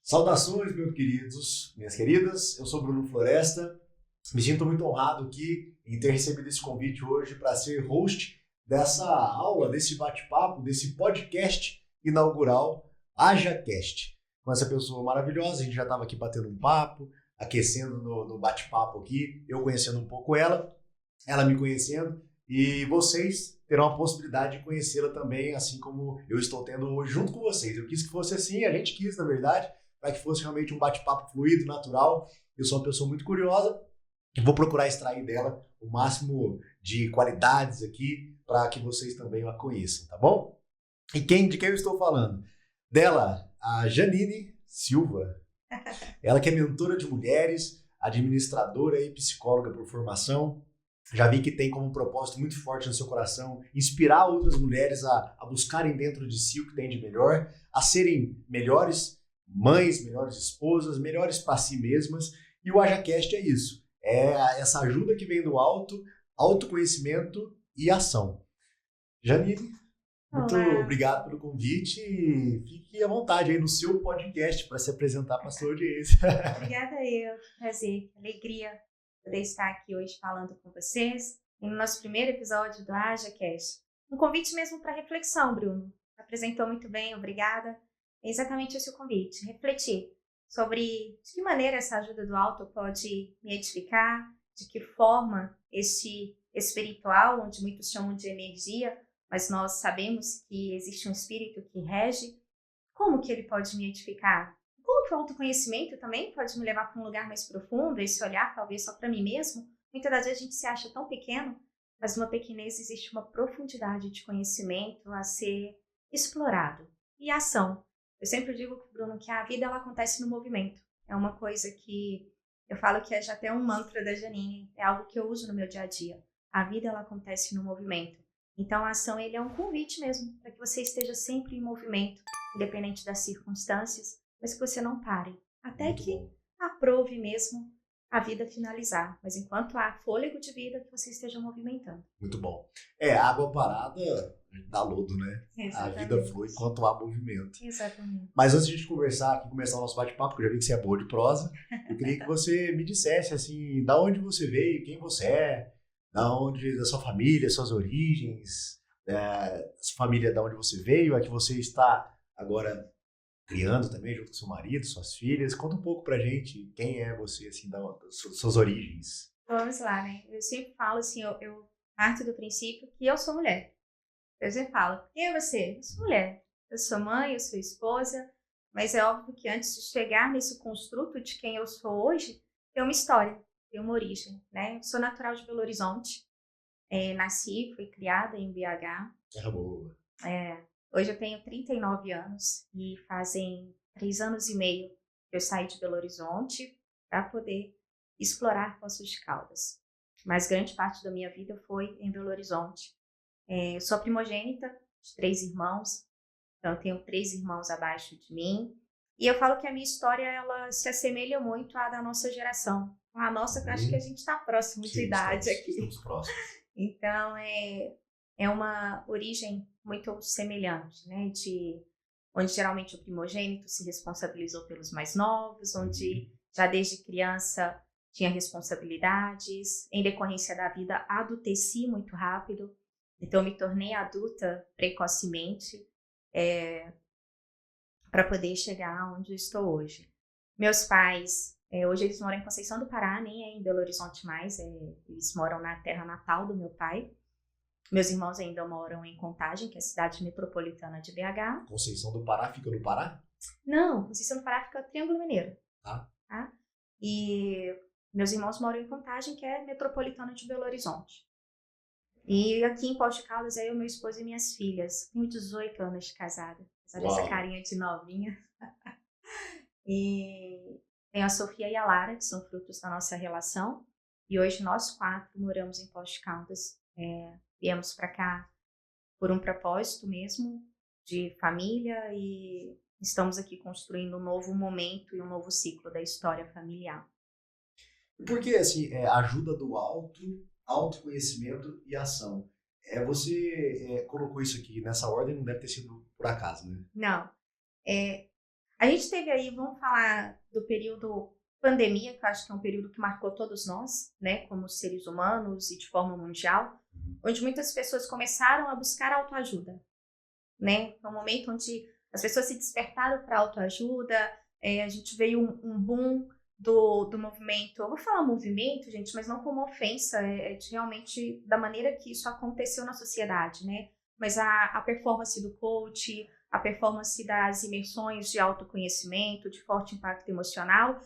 Saudações, meus queridos, minhas queridas. Eu sou Bruno Floresta. Me sinto muito honrado aqui em ter recebido esse convite hoje para ser host dessa aula, desse bate-papo, desse podcast inaugural HajaCast. Com essa pessoa maravilhosa, a gente já estava aqui batendo um papo, aquecendo no bate-papo aqui, eu conhecendo um pouco ela me conhecendo, e vocês terão a possibilidade de conhecê-la também, assim como eu estou tendo hoje junto com vocês. Eu quis que fosse assim, a gente quis, na verdade, para que fosse realmente um bate-papo fluido, natural. Eu sou uma pessoa muito curiosa e vou procurar extrair dela o máximo de qualidades aqui para que vocês também a conheçam, tá bom? E de quem eu estou falando? Dela, a Janine Silva. Ela que é mentora de mulheres, administradora e psicóloga por formação. Já vi que tem como um propósito muito forte no seu coração inspirar outras mulheres a buscarem dentro de si o que tem de melhor, a serem melhores mães, melhores esposas, melhores para si mesmas. E o HajaCast é isso. É essa ajuda que vem do alto, autoconhecimento e ação. Janine, muito obrigado pelo convite e fique à vontade aí no seu podcast para se apresentar para a sua audiência. Obrigada eu, prazer, alegria poder estar aqui hoje falando com vocês e no nosso primeiro episódio do HajaCast. Um convite mesmo para reflexão, Bruno. Apresentou muito bem, obrigada. É exatamente esse o convite, refletir sobre de que maneira essa ajuda do alto pode me edificar, de que forma esse espiritual, onde muitos chamam de energia, mas nós sabemos que existe um espírito que rege, como que ele pode me edificar? Como que o autoconhecimento também pode me levar para um lugar mais profundo, esse olhar talvez só para mim mesmo? Muitas das vezes a gente se acha tão pequeno, mas numa pequenez existe uma profundidade de conhecimento a ser explorado. E a ação. Eu sempre digo, Bruno, que a vida ela acontece no movimento. É uma coisa que eu falo que é já até um mantra da Janine, é algo que eu uso no meu dia a dia. A vida ela acontece no movimento. Então a ação ele é um convite mesmo, para que você esteja sempre em movimento, independente das circunstâncias, mas que você não pare, até que aprove mesmo a vida finalizar. Mas enquanto há fôlego de vida, que você esteja movimentando. Muito bom. Água parada dá lodo, né? Exatamente. A vida flui enquanto há movimento. Exatamente. Mas antes de a gente começar o nosso bate-papo, que eu já vi que você é boa de prosa, eu queria que você me dissesse, assim, da onde você veio, quem você é, da sua família, suas origens, sua família, da onde você veio, a que você está agora criando também, junto com seu marido, suas filhas. Conta um pouco pra gente quem é você, assim, das suas origens. Vamos lá, né? Eu sempre falo assim, eu parto do princípio que eu sou mulher. Eu sempre falo, quem é você? Eu sou mulher. Eu sou mãe, eu sou esposa, mas é óbvio que antes de chegar nesse construto de quem eu sou hoje, tem uma história, tem uma origem, né? Eu sou natural de Belo Horizonte, nasci, fui criada em BH. Terra boa. Hoje eu tenho 39 anos e fazem 3 anos e meio que eu saí de Belo Horizonte para poder explorar Poços de Caldas. Mas grande parte da minha vida foi em Belo Horizonte. Eu sou a primogênita de 3 irmãos, então eu tenho 3 irmãos abaixo de mim. E eu falo que a minha história ela se assemelha muito à da nossa geração. A nossa, eu acho que a gente está próximo de idade aqui. Estamos próximos. Então, é uma origem muito semelhante, né? Onde geralmente o primogênito se responsabilizou pelos mais novos, onde já desde criança tinha responsabilidades, em decorrência da vida adulteci muito rápido, então me tornei adulta precocemente para poder chegar onde eu estou hoje. Meus pais, hoje eles moram em Conceição do Pará, nem é em Belo Horizonte mais, eles moram na terra natal do meu pai. Meus irmãos ainda moram em Contagem, que é a cidade metropolitana de BH. Conceição do Pará fica no Pará? Não, Conceição do Pará fica no Triângulo Mineiro. Tá. E meus irmãos moram em Contagem, que é metropolitana de Belo Horizonte. E aqui em Poços de Caldas, eu, meu esposo e minhas filhas. Tenho 18 anos de casada, apesar dessa carinha de novinha. E tenho a Sofia e a Lara, que são frutos da nossa relação. E hoje nós 4 moramos em Poços de Caldas. Viemos para cá por um propósito mesmo de família e estamos aqui construindo um novo momento e um novo ciclo da história familiar. Porque, assim, ajuda do alto, autoconhecimento e ação. Você colocou isso aqui nessa ordem, não deve ter sido por acaso, né? Não. A gente teve aí, vamos falar do período pandemia, que eu acho que é um período que marcou todos nós, né, como seres humanos e de forma mundial, onde muitas pessoas começaram a buscar autoajuda, né? Foi um momento onde as pessoas se despertaram para autoajuda, a gente veio um boom do movimento. Eu vou falar movimento, gente, mas não como ofensa, realmente da maneira que isso aconteceu na sociedade, né? Mas a performance do coach, a performance das imersões de autoconhecimento, de forte impacto emocional,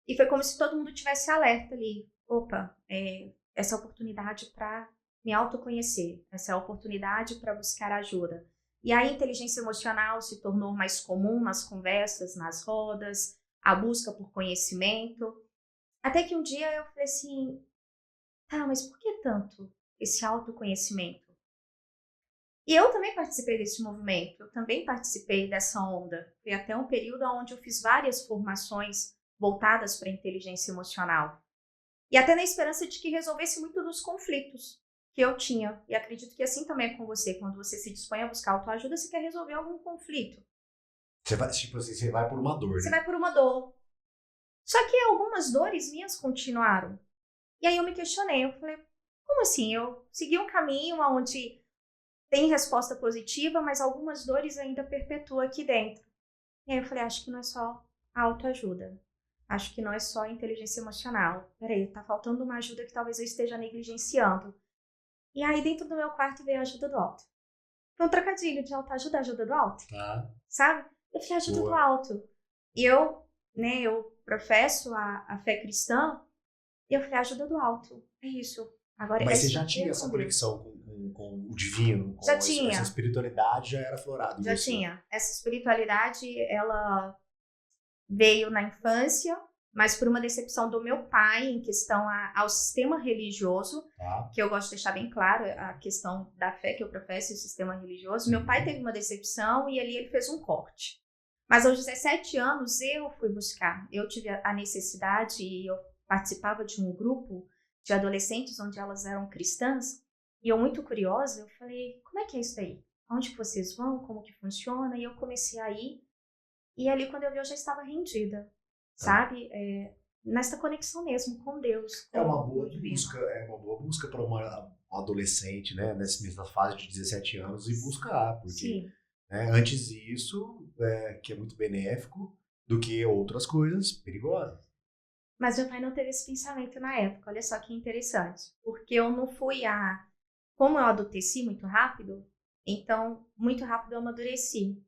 e foi como se todo mundo tivesse alerta ali. Opa, essa oportunidade para me autoconhecer, essa é a oportunidade para buscar ajuda. E a inteligência emocional se tornou mais comum nas conversas, nas rodas, a busca por conhecimento. Até que um dia eu falei assim, tá, mas por que tanto esse autoconhecimento? E eu também participei desse movimento, eu também participei dessa onda. Foi até um período onde eu fiz várias formações voltadas para a inteligência emocional. E até na esperança de que resolvesse muito dos conflitos que eu tinha. E acredito que assim também é com você. Quando você se dispõe a buscar autoajuda, você quer resolver algum conflito. Você vai, tipo assim, você vai por uma dor, Você né? vai por uma dor. Só que algumas dores minhas continuaram. E aí eu me questionei, eu falei, como assim? Eu segui um caminho onde tem resposta positiva, mas algumas dores ainda perpetuam aqui dentro. E aí eu falei, acho que não é só a autoajuda. Acho que não é só a inteligência emocional. Peraí, tá faltando uma ajuda que talvez eu esteja negligenciando. E aí dentro do meu quarto veio a ajuda do alto. Foi um trocadilho de autoajuda, ajuda do alto. Tá. Sabe? Eu falei, ajuda do Boa. alto. E eu professo a fé cristã, e eu falei, ajuda do alto. É isso. Agora Mas é você já seguir tinha com essa Deus. conexão com o divino, com Já essa tinha. espiritualidade já era aflorada em Já você. tinha. Essa espiritualidade, ela veio na infância, mas por uma decepção do meu pai em questão ao sistema religioso, Tá. que eu gosto de deixar bem claro, a questão da fé que eu professo e o sistema religioso. Meu pai teve uma decepção e ali ele fez um corte. Mas aos 17 anos eu fui buscar, eu tive a necessidade e eu participava de um grupo de adolescentes onde elas eram cristãs, e eu muito curiosa, eu falei, como é que é isso daí? Onde que vocês vão? Como que funciona? E eu comecei a ir, e ali quando eu vi eu já estava rendida, sabe? Nessa conexão mesmo com Deus, com É uma o boa divino. busca para uma adolescente, né, nessa fase de 17 anos e buscar, porque Sim. antes disso, que é muito benéfico, do que outras coisas perigosas. Mas meu pai não teve esse pensamento na época, olha só que interessante. Porque eu não fui como eu adolesci muito rápido, então muito rápido eu amadureci.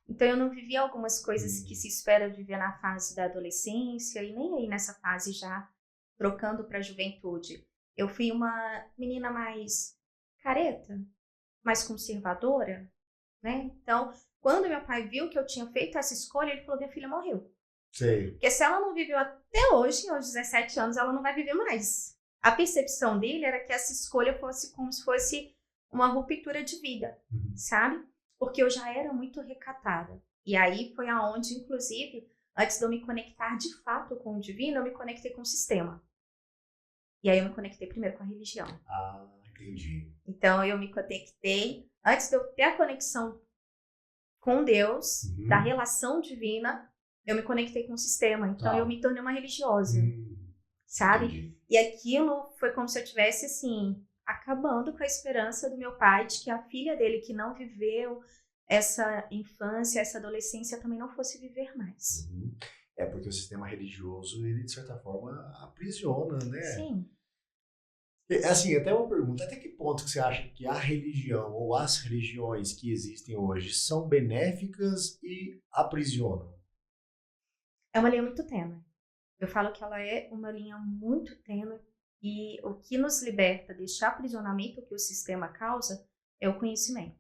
Então eu não vivi algumas coisas que se espera viver na fase da adolescência e nem aí nessa fase já trocando para a juventude. Eu fui uma menina mais careta, mais conservadora, né? Então, quando meu pai viu que eu tinha feito essa escolha, ele falou: minha filha morreu. Sei. Porque se ela não viveu até hoje, aos 17 anos, ela não vai viver mais. A percepção dele era que essa escolha fosse como se fosse uma ruptura de vida, sabe? Porque eu já era muito recatada. E aí foi aonde, inclusive, antes de eu me conectar de fato com o divino, eu me conectei com o sistema. E aí eu me conectei primeiro com a religião. Ah, entendi. Então eu me conectei, antes de eu ter a conexão com Deus, da relação divina, eu me conectei com o sistema. Então eu me tornei uma religiosa, sabe? Entendi. E aquilo foi como se eu tivesse, assim, acabando com a esperança do meu pai de que a filha dele, que não viveu essa infância, essa adolescência, também não fosse viver mais. É porque o sistema religioso, ele de certa forma aprisiona, né? Sim. Assim, até uma pergunta, até que ponto que você acha que a religião ou as religiões que existem hoje são benéficas e aprisionam? É uma linha muito tênue. Eu falo que ela é uma linha muito tênue e o que nos liberta deste aprisionamento que o sistema causa é o conhecimento.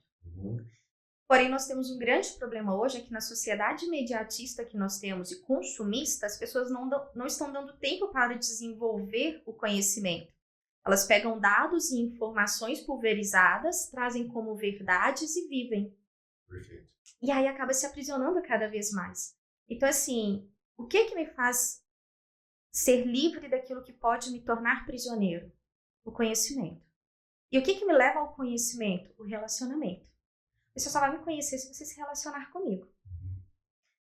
Porém, nós temos um grande problema hoje, é que na sociedade imediatista que nós temos e consumista, as pessoas não estão dando tempo para desenvolver o conhecimento. Elas pegam dados e informações pulverizadas, trazem como verdades e vivem. Perfeito. E aí acaba se aprisionando cada vez mais. Então, assim, o que me faz ser livre daquilo que pode me tornar prisioneiro? O conhecimento. E o que me leva ao conhecimento? O relacionamento. Você só vai me conhecer se você se relacionar comigo,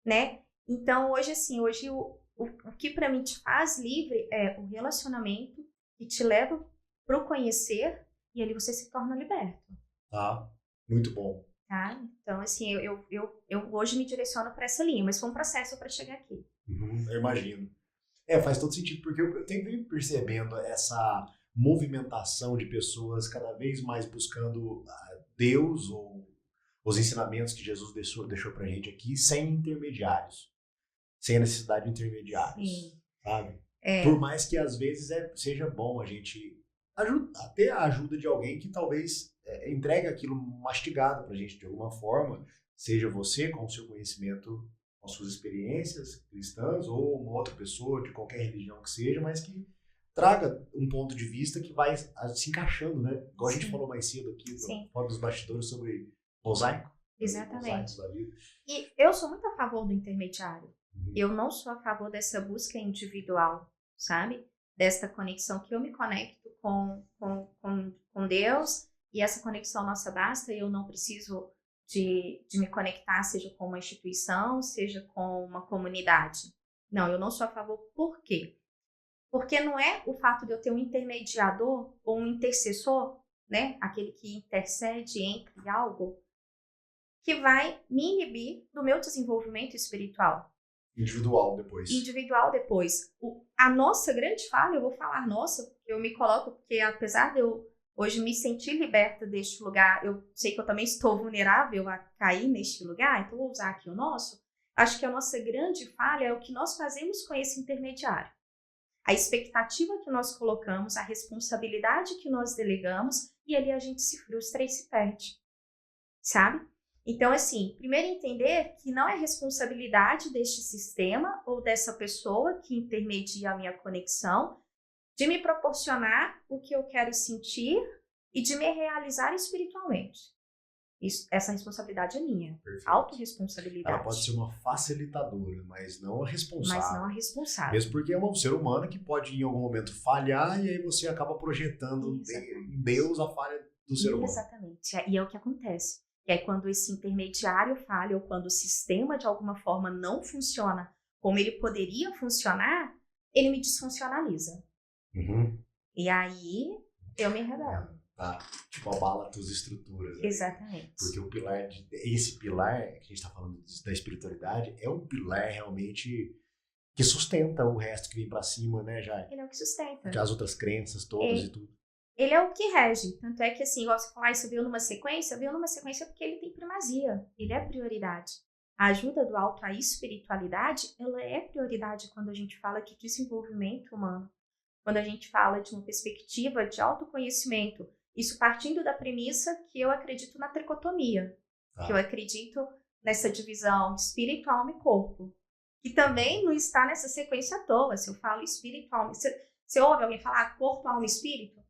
né? Então, hoje, assim, o que para mim te faz livre é o relacionamento que te leva para o conhecer e ali você se torna liberto. Tá, muito bom. Tá? Então, assim, eu hoje me direciono para essa linha, mas foi um processo para chegar aqui. Eu imagino. Faz todo sentido, porque eu tenho percebendo essa movimentação de pessoas cada vez mais buscando Deus ou os ensinamentos que Jesus deixou pra gente aqui, sem intermediários, sem a necessidade de intermediários, Sim. sabe? Por mais que às vezes seja bom a gente ter a ajuda de alguém que talvez entregue aquilo mastigado pra gente de alguma forma, seja você com o seu conhecimento, com suas experiências cristãs, ou uma outra pessoa de qualquer religião que seja, mas que traga um ponto de vista que vai se encaixando, né? Igual a gente falou mais cedo aqui, no dos bastidores, sobre mosaico. Exatamente. Da vida. E eu sou muito a favor do intermediário. Eu não sou a favor dessa busca individual, sabe? Desta conexão que eu me conecto com Deus e essa conexão nossa basta, eu não preciso de me conectar, seja com uma instituição, seja com uma comunidade. Não, eu não sou a favor. Por quê? Porque não é o fato de eu ter um intermediador ou um intercessor, né? Aquele que intercede entre algo, que vai me inibir do meu desenvolvimento espiritual. Individual depois. A nossa grande falha, eu vou falar nossa, porque eu me coloco, porque apesar de eu hoje me sentir liberta deste lugar, eu sei que eu também estou vulnerável a cair neste lugar, então vou usar aqui o nosso. Acho que a nossa grande falha é o que nós fazemos com esse intermediário. A expectativa que nós colocamos, a responsabilidade que nós delegamos, e ali a gente se frustra e se perde, sabe? Então, assim, primeiro entender que não é responsabilidade deste sistema ou dessa pessoa que intermedia a minha conexão de me proporcionar o que eu quero sentir e de me realizar espiritualmente. Essa responsabilidade é minha. Perfeito. Autorresponsabilidade. Ela pode ser uma facilitadora, mas não a responsável. Mesmo porque é um ser humano que pode em algum momento falhar e aí você acaba projetando em Deus a falha do ser humano. Exatamente. E é o que acontece. E aí quando esse intermediário falha ou quando o sistema de alguma forma não funciona como ele poderia funcionar, ele me desfuncionaliza. E aí eu me rebelo. Tá, tipo, abala as tuas estruturas. Exatamente. Porque esse pilar que a gente está falando da espiritualidade é um pilar realmente que sustenta o resto que vem para cima, né, Jai? Ele é o que sustenta. As outras crenças todas e tudo. Ele é o que rege. Tanto é que, assim, igual você falar, isso veio numa sequência porque ele tem primazia. Ele é prioridade. A ajuda do alto à espiritualidade, ela é prioridade quando a gente fala de desenvolvimento humano. Quando a gente fala de uma perspectiva de autoconhecimento. Isso partindo da premissa que eu acredito na tricotomia. Que eu acredito nessa divisão espírito, alma e corpo. Que também não está nessa sequência à toa. Se eu falo espírito, alma... Você ouve alguém falar corpo, alma e espírito?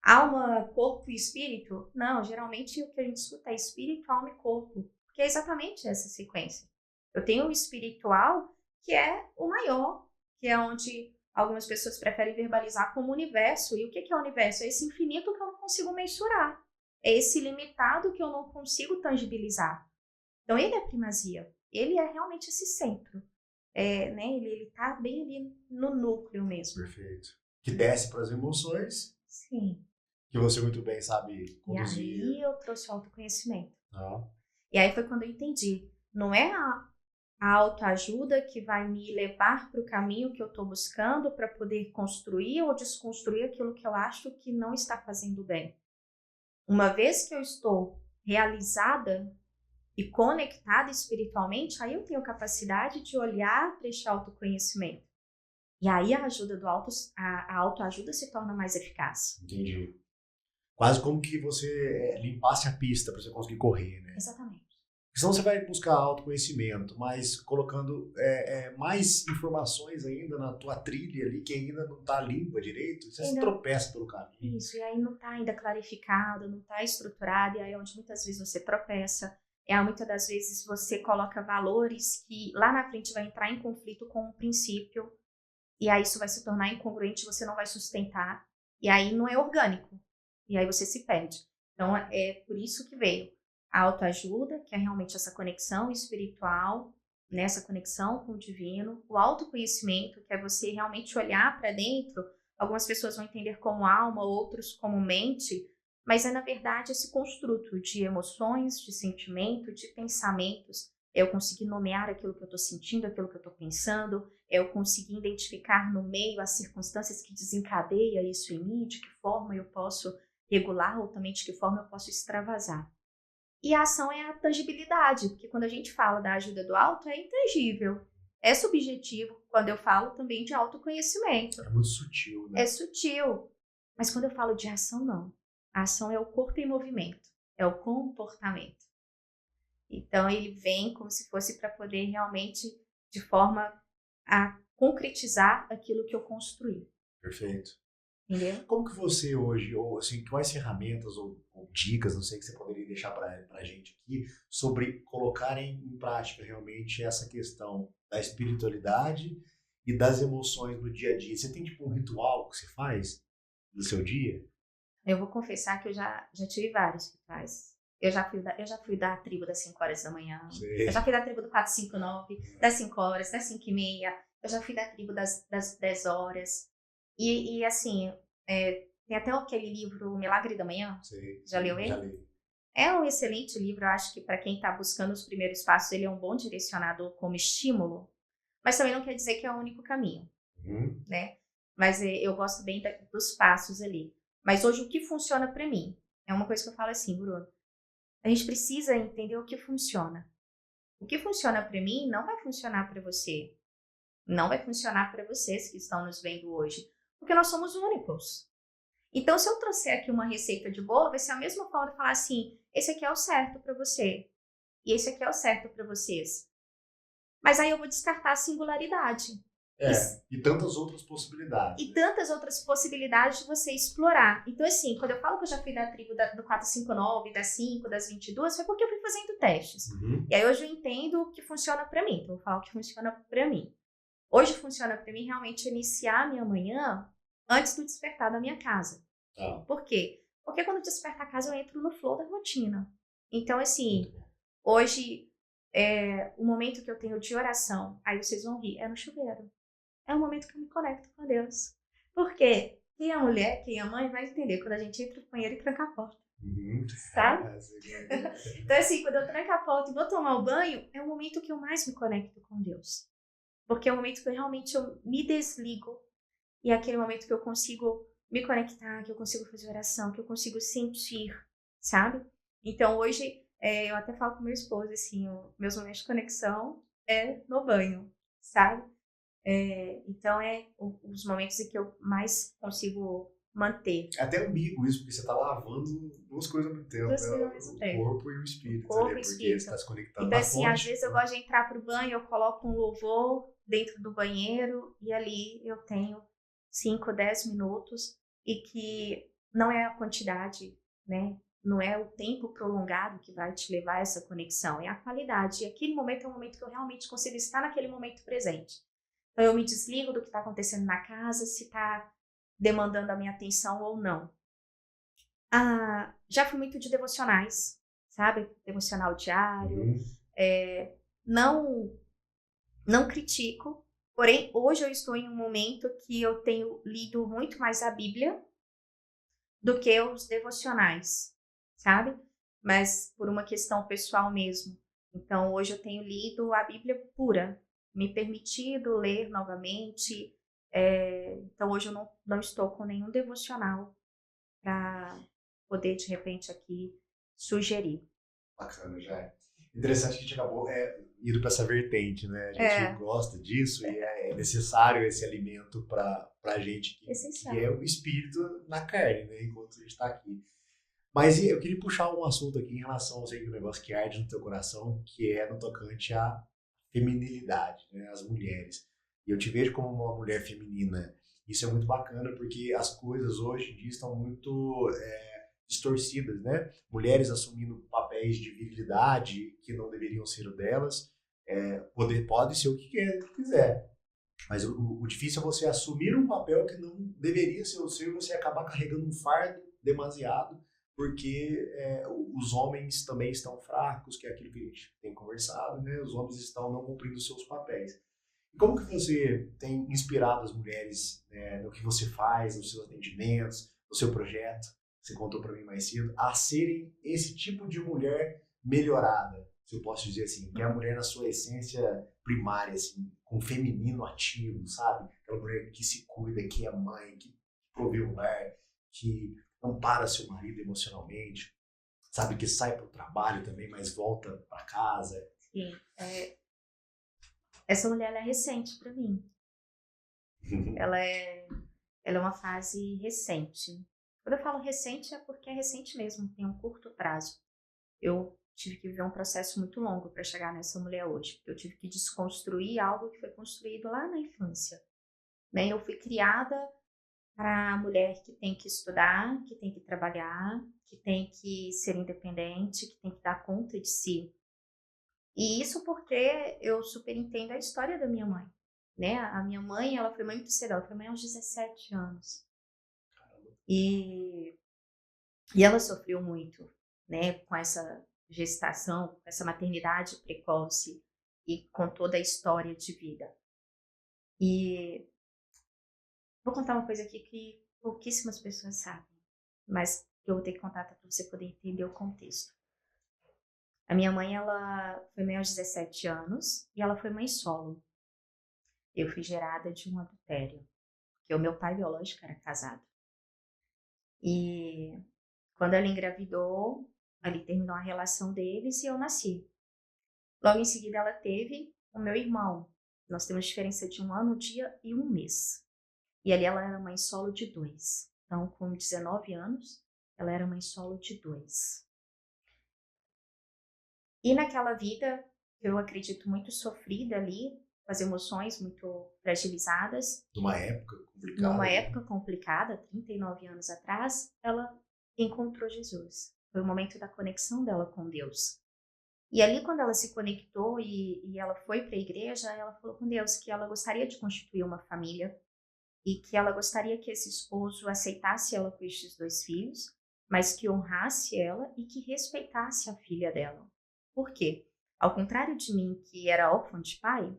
Alma, corpo e espírito? Não, geralmente o que a gente escuta é espírito, alma e corpo. Porque é exatamente essa sequência. Eu tenho o espiritual, que é o maior, que é onde algumas pessoas preferem verbalizar como universo. E o que é o universo? É esse infinito que eu não consigo mensurar. É esse limitado que eu não consigo tangibilizar. Então ele é primazia. Ele é realmente esse centro. Né? Ele está bem ali no núcleo mesmo. Perfeito. Que desce para as emoções. Sim. Que você muito bem sabe conduzir. E aí eu trouxe o autoconhecimento. Ah. E aí foi quando eu entendi. Não é a autoajuda que vai me levar para o caminho que eu estou buscando para poder construir ou desconstruir aquilo que eu acho que não está fazendo bem. Uma vez que eu estou realizada e conectada espiritualmente, aí eu tenho capacidade de olhar para este autoconhecimento. E aí a ajuda do a autoajuda se torna mais eficaz. Entendi. Quase como que você limpasse a pista para você conseguir correr, né? Exatamente. Porque senão você vai buscar autoconhecimento, mas colocando mais informações ainda na tua trilha ali, que ainda não está limpa direito, você se tropeça pelo caminho. Isso, e aí não está ainda clarificado, não está estruturado, e aí é onde muitas vezes você tropeça. Muitas das vezes você coloca valores que lá na frente vai entrar em conflito com um princípio, e aí isso vai se tornar incongruente, você não vai sustentar, e aí não é orgânico. E aí você se perde. Então, é por isso que veio a autoajuda, que é realmente essa conexão espiritual, né, essa conexão com o divino, o autoconhecimento, que é você realmente olhar para dentro. Algumas pessoas vão entender como alma, outros como mente, mas é, na verdade, esse construto de emoções, de sentimento, de pensamentos. É eu conseguir nomear aquilo que eu estou sentindo, aquilo que eu estou pensando, é eu conseguir identificar no meio as circunstâncias que desencadeiam isso em mim, de que forma eu posso regular ou também de que forma eu posso extravasar. E a ação é a tangibilidade, porque quando a gente fala da ajuda do alto, é intangível, é subjetivo. Quando eu falo também de autoconhecimento. É muito sutil, né? É sutil. Mas quando eu falo de ação, não. A ação é o corpo em movimento, é o comportamento. Então, ele vem como se fosse para poder realmente, de forma a concretizar aquilo que eu construí. Perfeito. Entendeu? Como que você hoje, ou assim, quais ferramentas ou dicas, não sei, que você poderia deixar para a gente aqui, sobre colocar em prática realmente essa questão da espiritualidade e das emoções no dia a dia? Você tem tipo um ritual que você faz no seu dia? Eu vou confessar que eu já tive vários rituais. Eu já fui da tribo das 5 horas da manhã. Sei. Eu já fui da tribo do 459, das 5 horas, das 5 e meia. Eu já fui da tribo das 10 horas. E assim, tem até aquele livro O Milagre da Manhã. Sei. Já leu ele? Já li. É um excelente livro. Eu acho que para quem está buscando os primeiros passos, ele é um bom direcionador como estímulo. Mas também não quer dizer que é o único caminho, né? Mas eu gosto bem dos passos ali. Mas hoje o que funciona para mim? É uma coisa que eu falo assim, Bruno. A gente precisa entender o que funciona. O que funciona para mim não vai funcionar para você. Não vai funcionar para vocês que estão nos vendo hoje. Porque nós somos únicos. Então, se eu trouxer aqui uma receita de bolo, vai ser a mesma forma de falar assim, esse aqui é o certo para você. E esse aqui é o certo para vocês. Mas aí eu vou descartar a singularidade. E tantas outras possibilidades. E tantas outras possibilidades de você explorar. Então, assim, quando eu falo que eu já fui da tribo do 459, das 5, das 22, foi porque eu fui fazendo testes. E aí hoje eu entendo o que funciona pra mim. Então, eu vou falar o que funciona pra mim. Hoje funciona pra mim realmente iniciar a minha manhã antes do despertar da minha casa. Por quê? Porque quando desperta a casa, eu entro no flow da rotina. Então, assim, hoje, o momento que eu tenho de oração, aí vocês vão rir, é no chuveiro. É o momento que eu me conecto com Deus. Porque quem é mulher, quem é mãe, vai entender quando a gente entra no banheiro e tranca a porta. Sabe? Então, assim, quando eu tranco a porta e vou tomar o banho, é o momento que eu mais me conecto com Deus. Porque é o momento que realmente eu me desligo. E é aquele momento que eu consigo me conectar, que eu consigo fazer oração, que eu consigo sentir, sabe? Então, hoje, eu até falo com meu esposo, assim, meus momentos de conexão é no banho, sabe? Então, os momentos em que eu mais consigo manter. É até ambíguo isso, porque você está lavando duas coisas ao mesmo tempo. Duas coisas ao mesmo tempo. O corpo e o espírito. O corpo ali, e o porque espírito. você está se conectando Então, na assim, fonte, às vezes eu gosto de entrar pro banho, eu coloco um louvor dentro do banheiro e ali eu tenho 5, 10 minutos e que não é a quantidade, né? Não é o tempo prolongado que vai te levar a essa conexão, é a qualidade. E aquele momento é um momento que eu realmente consigo estar naquele momento presente. Então, eu me desligo do que está acontecendo na casa, se está demandando a minha atenção ou não. Já fui muito de devocionais, sabe? Devocional diário. Não critico, porém, hoje eu estou em um momento que eu tenho lido muito mais a Bíblia do que os devocionais, sabe? Mas por uma questão pessoal mesmo. Então, hoje eu tenho lido a Bíblia pura, me permitido ler novamente. Então, hoje eu não estou com nenhum devocional para poder, de repente, aqui sugerir. Bacana, já é. Interessante que a gente acabou indo para essa vertente, né? A gente gosta disso e é necessário esse alimento para a gente, que é o espírito na carne, né? Enquanto a gente está aqui. Mas eu queria puxar um assunto aqui em relação, eu sei que o negócio que arde no teu coração, que é no tocante à feminilidade, né? As mulheres. E eu te vejo como uma mulher feminina. Isso é muito bacana, porque as coisas hoje em dia estão muito distorcidas, né? Mulheres assumindo papéis de virilidade que não deveriam ser o delas. Pode ser o que quiser. Mas o difícil é você assumir um papel que não deveria ser o seu e você acabar carregando um fardo demasiado, porque os homens também estão fracos, que é aquilo que a gente tem conversado, né? Os homens estão não cumprindo os seus papéis. E como que você tem inspirado as mulheres, né, no que você faz, nos seus atendimentos, no seu projeto, você contou para mim mais cedo, a serem esse tipo de mulher melhorada, se eu posso dizer assim, que é a mulher na sua essência primária, assim, com o feminino ativo, sabe? Aquela mulher que se cuida, que é mãe, que provê o lar, que ampara seu marido emocionalmente, sabe? Que sai para o trabalho também, mas volta para casa. Sim, essa mulher ela é recente para mim. Ela é uma fase recente. Quando eu falo recente, é porque é recente mesmo, tem um curto prazo. Eu tive que viver um processo muito longo para chegar nessa mulher hoje. Eu tive que desconstruir algo que foi construído lá na infância. Né? Eu fui criada para a mulher que tem que estudar, que tem que trabalhar, que tem que ser independente, que tem que dar conta de si. E isso porque eu super entendo a história da minha mãe. Né? A minha mãe, ela foi mãe muito cedo, ela foi mãe aos 17 anos. E ela sofreu muito, né, com essa gestação, com essa maternidade precoce e com toda a história de vida. E vou contar uma coisa aqui que pouquíssimas pessoas sabem, mas que eu vou ter que contar para você poder entender o contexto. A minha mãe, ela foi mãe aos 17 anos e ela foi mãe solo. Eu fui gerada de um adultério, porque o meu pai biológico era casado. E quando ela engravidou, ali terminou a relação deles e eu nasci. Logo em seguida ela teve o meu irmão. Nós temos diferença de 1 ano, 1 dia e 1 mês. E ali ela era mãe solo de 2. Então, com 19 anos, ela era mãe solo de 2. E naquela vida, eu acredito muito sofrida ali, com as emoções muito fragilizadas. Numa época complicada. Numa época complicada, 39 anos atrás, ela encontrou Jesus. Foi o momento da conexão dela com Deus. E ali, quando ela se conectou e ela foi para a igreja, ela falou com Deus que ela gostaria de constituir uma família e que ela gostaria que esse esposo aceitasse ela com estes 2 filhos, mas que honrasse ela e que respeitasse a filha dela. Por quê? Ao contrário de mim, que era órfã de pai,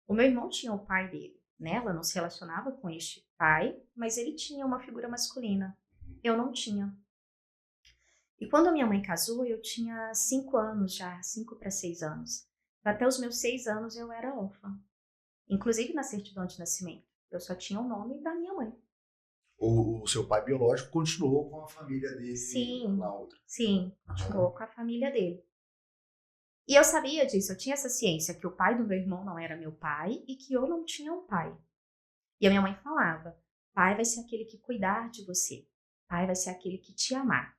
o meu irmão tinha o pai dele, né? Ela não se relacionava com este pai, mas ele tinha uma figura masculina. Eu não tinha. E quando a minha mãe casou, eu tinha 5 anos já, 5 para 6 anos. Até os meus 6 anos eu era órfã. Inclusive na certidão de nascimento. Eu só tinha o nome da minha mãe. O seu pai biológico continuou com a família dele na outra. Sim, continuou com a família dele. E eu sabia disso, eu tinha essa ciência que o pai do meu irmão não era meu pai e que eu não tinha um pai. E a minha mãe falava, pai vai ser aquele que cuidar de você. Pai vai ser aquele que te amar.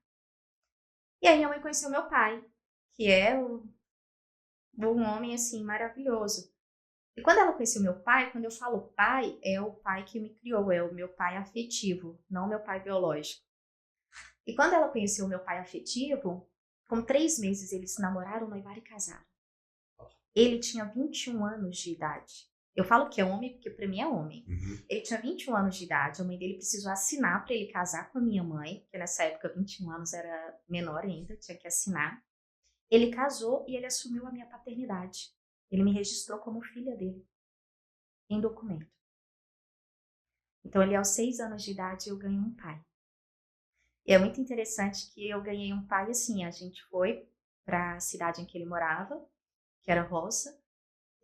E aí minha mãe conheceu meu pai, que é um homem, assim, maravilhoso. E quando ela conheceu meu pai, quando eu falo pai, é o pai que me criou, é o meu pai afetivo, não meu pai biológico. E quando ela conheceu o meu pai afetivo, com 3 meses eles se namoraram, noivaram e casaram. Ele tinha 21 anos de idade. Eu falo que é homem porque para mim é homem. Uhum. Ele tinha 21 anos de idade, a mãe dele precisou assinar para ele casar com a minha mãe, que nessa época 21 anos era menor ainda, tinha que assinar. Ele casou e ele assumiu a minha paternidade. Ele me registrou como filha dele, em documento. Então, ali aos 6 anos de idade, eu ganhei um pai. E é muito interessante que eu ganhei um pai assim, a gente foi para a cidade em que ele morava, que era Roça,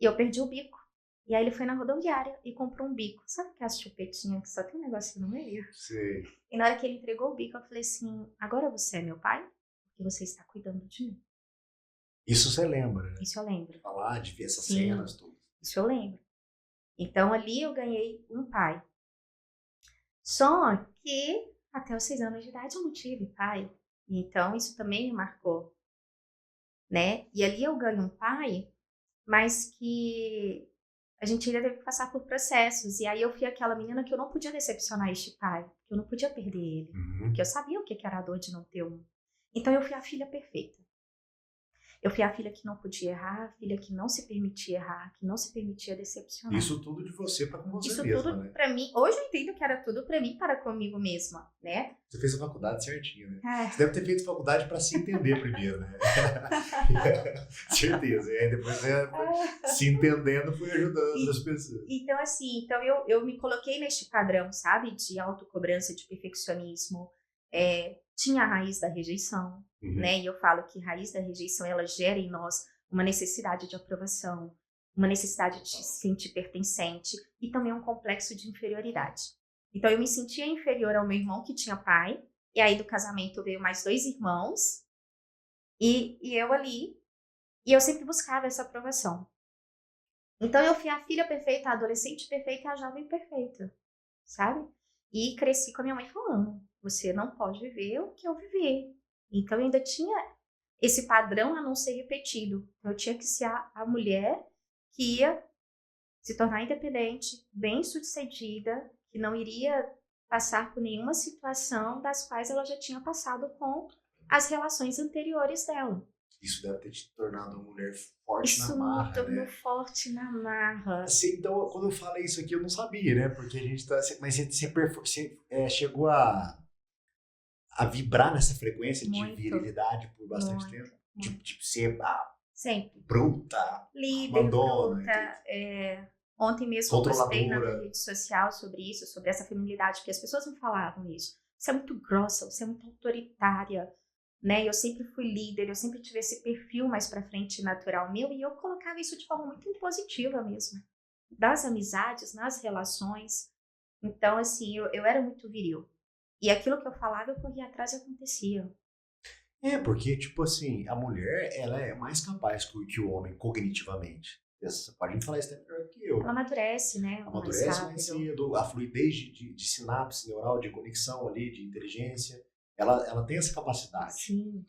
e eu perdi o bico. E aí ele foi na rodoviária e comprou um bico. Sabe aquelas chupetinhas que só tem um negocinho no meio? Sei. E na hora que ele entregou o bico, eu falei assim, agora você é meu pai? Porque você está cuidando de mim. Isso você lembra, né? Isso eu lembro. Falar, de ver essas Sim, cenas, tudo. isso eu lembro. Então ali eu ganhei um pai. Só que até os 6 anos de idade eu não tive pai. Então isso também me marcou, né? E ali eu ganho um pai, mas que a gente ainda teve que passar por processos. E aí eu fui aquela menina que eu não podia decepcionar este pai, que eu não podia perder ele, Uhum. porque eu sabia o que era a dor de não ter um. Então eu fui a filha perfeita. Eu fui a filha que não podia errar, a filha que não se permitia errar, que não se permitia decepcionar. Isso tudo de você para com você Isso mesma, tudo né? pra mim, hoje eu entendo que era tudo pra mim, para comigo mesma, né? Você fez a faculdade certinho, né? É. Você deve ter feito faculdade para se entender primeiro, né? Certeza. E aí depois, se entendendo, foi ajudando outras pessoas. Então, assim, eu me coloquei neste padrão, sabe? De autocobrança, de perfeccionismo. Tinha a raiz da rejeição, né? E eu falo que a raiz da rejeição, ela gera em nós uma necessidade de aprovação, uma necessidade de se sentir pertencente e também um complexo de inferioridade. Então, eu me sentia inferior ao meu irmão, que tinha pai, e aí do casamento veio mais 2 irmãos, e eu ali, e eu sempre buscava essa aprovação. Então, eu fui a filha perfeita, a adolescente perfeita e a jovem perfeita, sabe? E cresci com a minha mãe falando, você não pode viver o que eu vivi. Então, eu ainda tinha esse padrão a não ser repetido. Eu tinha que ser a mulher que ia se tornar independente, bem-sucedida, que não iria passar por nenhuma situação das quais ela já tinha passado com as relações anteriores dela. Isso deve ter te tornado uma mulher forte Isso na marra, me tornou né? forte na marra. Assim, então, quando eu falei isso aqui, eu não sabia, né? Porque a gente tá... Mas você chegou a vibrar nessa frequência de Muito, virilidade por bastante tempo? muito. Tipo, ser Sempre. bruta, Líder, mandona, bruta. Ontem mesmo eu postei na minha controladora. rede social sobre isso, sobre essa feminilidade, porque as pessoas me falavam isso. Você é muito grossa, você é muito autoritária, né? Eu sempre fui líder, eu sempre tive esse perfil mais pra frente natural meu, e eu colocava isso de forma muito impositiva mesmo. Das amizades, nas relações. Então, assim, eu era muito viril. E aquilo que eu falava, eu corria atrás e acontecia. Porque, tipo assim, a mulher, ela é mais capaz que o homem cognitivamente. Você pode me falar isso até melhor que eu. Ela amadurece, né? Amadurece mais cedo, a fluidez de sinapse neural, de conexão ali, de inteligência, ela tem essa capacidade. Sim.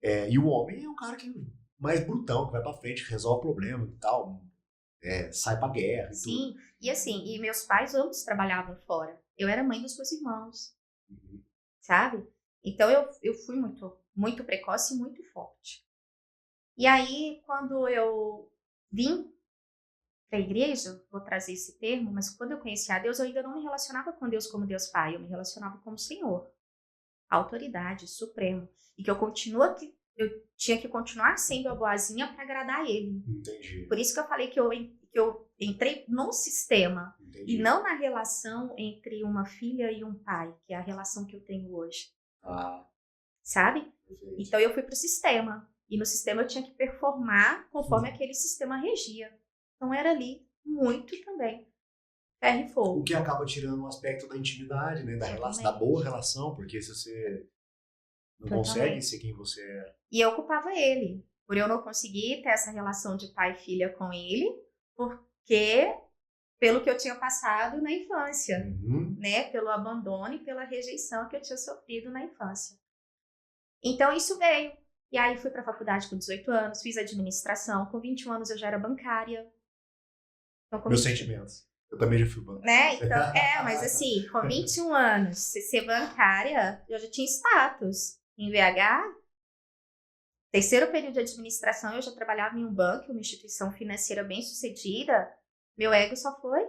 E o homem é um cara que mais brutão, que vai pra frente, resolve o problema e tal, sai pra guerra e tudo. Sim, e assim, e meus pais ambos trabalhavam fora. Eu era mãe dos meus irmãos, sabe? Então eu fui muito precoce e muito forte. E aí, quando eu vim para a igreja, vou trazer esse termo, mas quando eu conheci a Deus, eu ainda não me relacionava com Deus como Deus Pai, eu me relacionava como Senhor, autoridade, supremo. E que eu tinha que continuar sendo a boazinha para agradar a Ele. Entendi. Por isso que eu falei que eu entrei num sistema. Entendi. E não na relação entre uma filha e um pai, que é a relação que eu tenho hoje. Sabe? Perfeito. Então eu fui pro sistema. E no sistema eu tinha que performar conforme aquele sistema regia. Então era ali muito também. Ferro e fogo. O que acaba tirando um aspecto da intimidade, né? Da boa relação, porque se você não consegue ser quem você é. E eu culpava ele, por eu não conseguir ter essa relação de pai e filha com ele, porque pelo que eu tinha passado na infância, né? Pelo abandono e pela rejeição que eu tinha sofrido na infância. Então isso veio. E aí fui para a faculdade com 18 anos, fiz administração, com 21 anos eu já era bancária. Então, Meus sentimentos. Eu também já fui bancária. Né? Então, mas assim, com 21 anos, ser bancária, eu já tinha status. Em VH, terceiro período de administração, eu já trabalhava em um banco, uma instituição financeira bem-sucedida. Meu ego só foi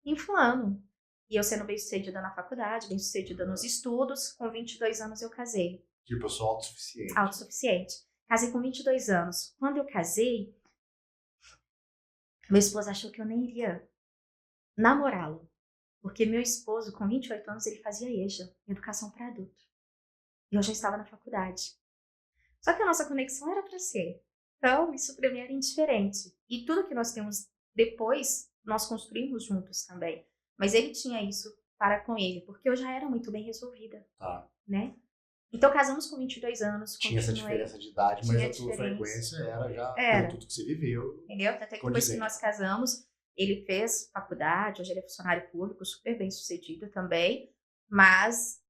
inflando. E eu sendo bem-sucedida na faculdade, bem-sucedida nos estudos, com 22 anos eu casei. Tipo, eu sou autossuficiente. Autossuficiente. Casei com 22 anos. Quando eu casei, meu esposo achou que eu nem iria namorá-lo. Porque meu esposo, com 28 anos, ele fazia EJA, Educação para Adulto. E eu já estava na faculdade. Só que a nossa conexão era para ser. Então, isso para mim era indiferente. E tudo que nós temos depois, nós construímos juntos também. Mas ele tinha isso para com ele, porque eu já era muito bem resolvida. Né? Então, casamos com 22 anos. Tinha essa diferença de idade, mas a tua frequência era já pelo tudo que você viveu. Entendeu? Até que depois que nós casamos, ele fez faculdade, hoje ele é funcionário público, super bem sucedido também. Mas,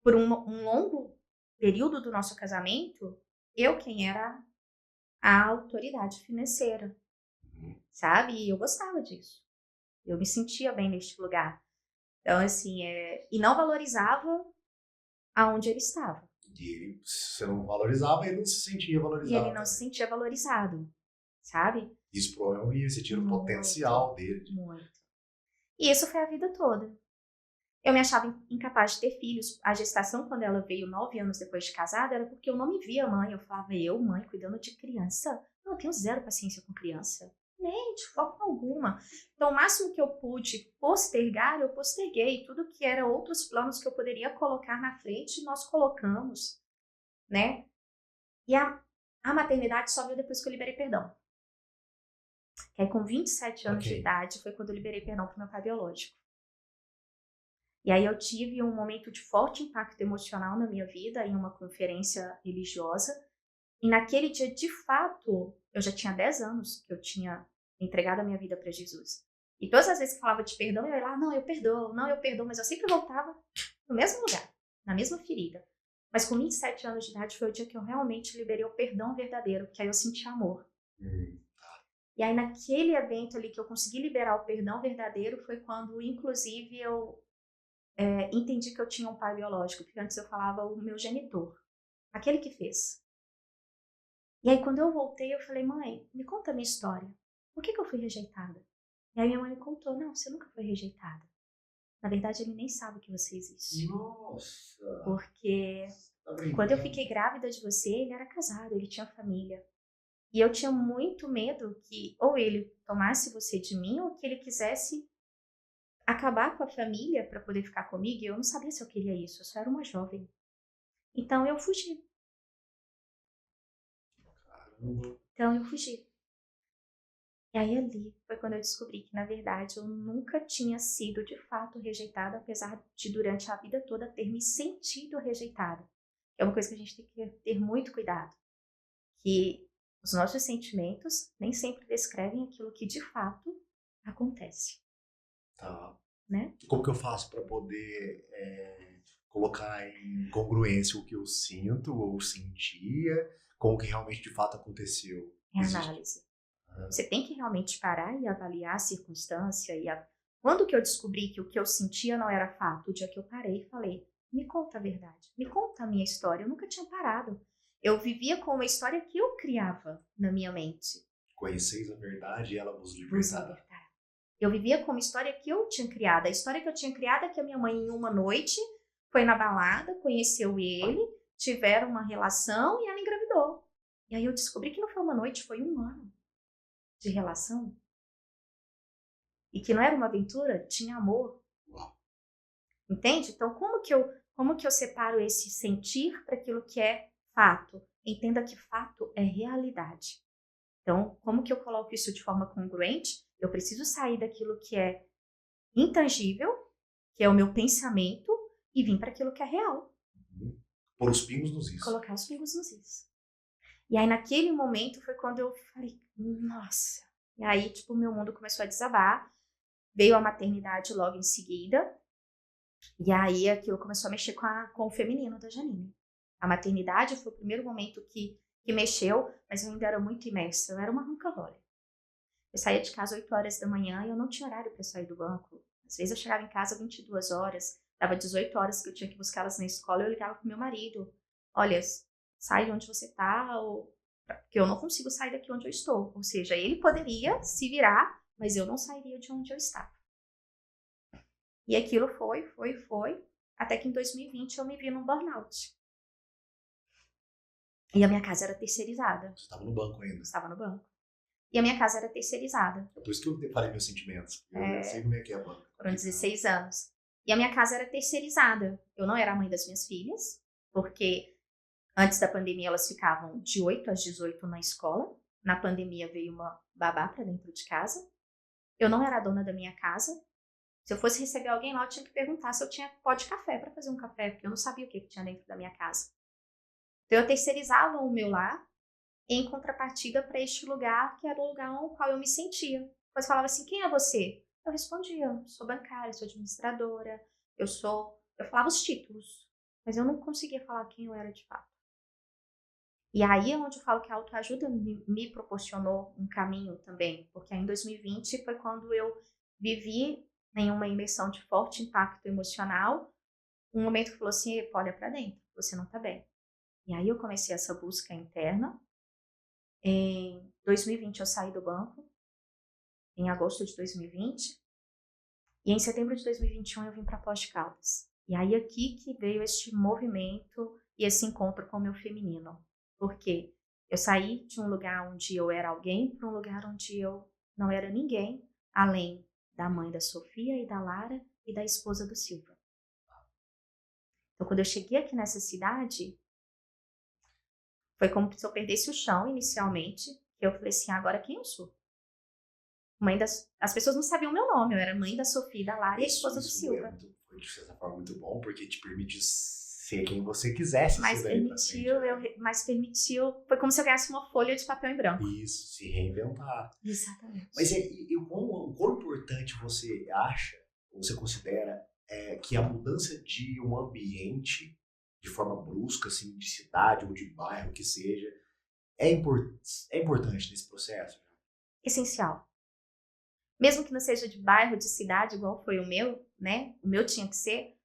por um longo período do nosso casamento, eu quem era a autoridade financeira, sabe? E eu gostava disso. Eu me sentia bem neste lugar. Então, assim, e não valorizava aonde ele estava. E se você não valorizava, ele não se sentia E valorizado. ele não se sentia valorizado, sabe? Isso provavelmente você tira o Muito, potencial dele. muito. E isso foi a vida toda. Eu me achava incapaz de ter filhos. A gestação, quando ela veio 9 anos depois de casada, era porque eu não me via mãe. Eu falava, mãe, cuidando de criança? Não, eu tenho zero paciência com criança. Nem de forma alguma. Então, o máximo que eu pude postergar, eu posterguei. Tudo que era outros planos que eu poderia colocar na frente, nós colocamos, né? E a maternidade só veio depois que eu liberei perdão. Que aí, com 27 anos de idade, foi quando eu liberei perdão pro meu pai biológico. E aí eu tive um momento de forte impacto emocional na minha vida, em uma conferência religiosa. E naquele dia, de fato, eu já tinha 10 anos que eu tinha entregado a minha vida para Jesus. E todas as vezes que falava de perdão, eu ia lá, não, eu perdoo, mas eu sempre voltava no mesmo lugar, na mesma ferida. Mas com 27 anos de idade foi o dia que eu realmente liberei o perdão verdadeiro, que aí eu senti amor. E aí naquele evento ali que eu consegui liberar o perdão verdadeiro foi quando, inclusive, eu entendi que eu tinha um pai biológico, porque antes eu falava o meu genitor, aquele que fez. E aí quando eu voltei, eu falei, mãe, me conta a minha história. Por que eu fui rejeitada? E aí minha mãe me contou, não, você nunca foi rejeitada. Na verdade, ele nem sabe que você existe. Nossa! Porque quando eu fiquei grávida de você, ele era casado, ele tinha família. E eu tinha muito medo que ou ele tomasse você de mim, ou que ele quisesse acabar com a família para poder ficar comigo. E eu não sabia se eu queria isso, eu só era uma jovem. Então eu fugi. E aí ali foi quando eu descobri que, na verdade, eu nunca tinha sido de fato rejeitada, apesar de durante a vida toda ter me sentido rejeitada. É uma coisa que a gente tem que ter muito cuidado. Que os nossos sentimentos nem sempre descrevem aquilo que de fato acontece. Tá. Né? Como que eu faço para poder colocar em congruência o que eu sinto ou sentia com o que realmente de fato aconteceu? É análise. Você tem que realmente parar e avaliar a circunstância. Quando que eu descobri que o que eu sentia não era fato? O dia que eu parei e falei, me conta a verdade, me conta a minha história. Eu nunca tinha parado. Eu vivia com uma história que eu criava na minha mente. Conheceis a verdade e ela vos libertará. Eu vivia com uma história que eu tinha criado. A história que eu tinha criado é que a minha mãe, em uma noite, foi na balada, conheceu ele, tiveram uma relação e ela engravidou. E aí eu descobri que não foi uma noite, foi um ano de relação. E que não era uma aventura, tinha amor. Uau. Entende? Então, como que eu separo esse sentir para aquilo que é fato? Entenda que fato é realidade. Então, como que eu coloco isso de forma congruente? Eu preciso sair daquilo que é intangível, que é o meu pensamento, e vir para aquilo que é real. Pôr os pingos nos is. Colocar os pingos nos is. E aí, naquele momento, foi quando eu falei, nossa. E aí, tipo, meu mundo começou a desabar. Veio a maternidade logo em seguida. E aí, aquilo começou a mexer com o feminino da Janine. A maternidade foi o primeiro momento que mexeu, mas eu ainda era muito imersa. Eu era uma roncavolha. Eu saía de casa 8 horas da manhã e eu não tinha horário para sair do banco. Às vezes eu chegava em casa 22 horas, dava 18 horas que eu tinha que buscá-las na escola e eu ligava pro meu marido. Olha, sai de onde você tá, porque eu não consigo sair daqui onde eu estou. Ou seja, ele poderia se virar, mas eu não sairia de onde eu estava. E aquilo foi, até que em 2020 eu me vi num burnout. E a minha casa era terceirizada. Você estava no banco ainda? Estava no banco. E a minha casa era terceirizada. É por isso que eu falei meus sentimentos. Eu sei como é que é a banca. Foram 16 anos. E a minha casa era terceirizada. Eu não era a mãe das minhas filhas, porque antes da pandemia elas ficavam de 8 às 18 na escola. Na pandemia veio uma babá para dentro de casa. Eu não era a dona da minha casa. Se eu fosse receber alguém lá, eu tinha que perguntar se eu tinha pó de café para fazer um café, porque eu não sabia o que tinha dentro da minha casa. Então eu terceirizava o meu lar em contrapartida para este lugar, que era o lugar no qual eu me sentia. Depois falava assim, quem é você? Eu respondia, sou bancária, sou administradora, eu falava os títulos, mas eu não conseguia falar quem eu era de fato. E aí é onde eu falo que a autoajuda me proporcionou um caminho também, porque aí em 2020 foi quando eu vivi em uma imersão de forte impacto emocional, um momento que falou assim, olha para dentro, você não tá bem. E aí eu comecei essa busca interna. Em 2020 eu saí do banco, em agosto de 2020. E em setembro de 2021 eu vim para Poços de Caldas. E aí aqui que veio este movimento e esse encontro com o meu feminino. Porque eu saí de um lugar onde eu era alguém para um lugar onde eu não era ninguém, além da mãe da Sofia e da Lara e da esposa do Silva. Então quando eu cheguei aqui nessa cidade, foi como se eu perdesse o chão inicialmente, que eu falei assim, agora quem eu sou? As pessoas não sabiam o meu nome, eu era mãe da Sofia, da Lara e a esposa do Silva. Foi de certa forma muito bom, porque te permite ser quem você quisesse Mas ser daí pra frente, né? mas permitiu, foi como se eu ganhasse uma folha de papel em branco. Isso, se reinventar. Exatamente. Mas o quão importante você acha, ou você considera, que a mudança de um ambiente, de forma brusca, assim, de cidade ou de bairro, que seja, é importante nesse processo? Essencial. Mesmo que não seja de bairro, de cidade, igual foi o meu, né? O meu tinha que ser,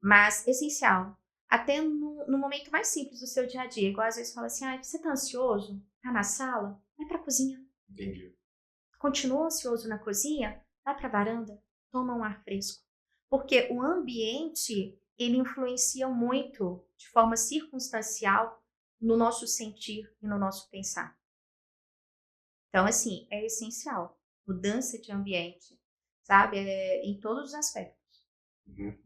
mas essencial. Até no momento mais simples do seu dia a dia. Igual às vezes fala assim, você tá ansioso? Tá na sala? Vai pra cozinha. Entendi. Continua ansioso na cozinha? Vai pra varanda, toma um ar fresco. Porque o ambiente, ele influencia muito, de forma circunstancial, no nosso sentir e no nosso pensar. Então, assim, é essencial. Mudança de ambiente, sabe? Em todos os aspectos. Uhum.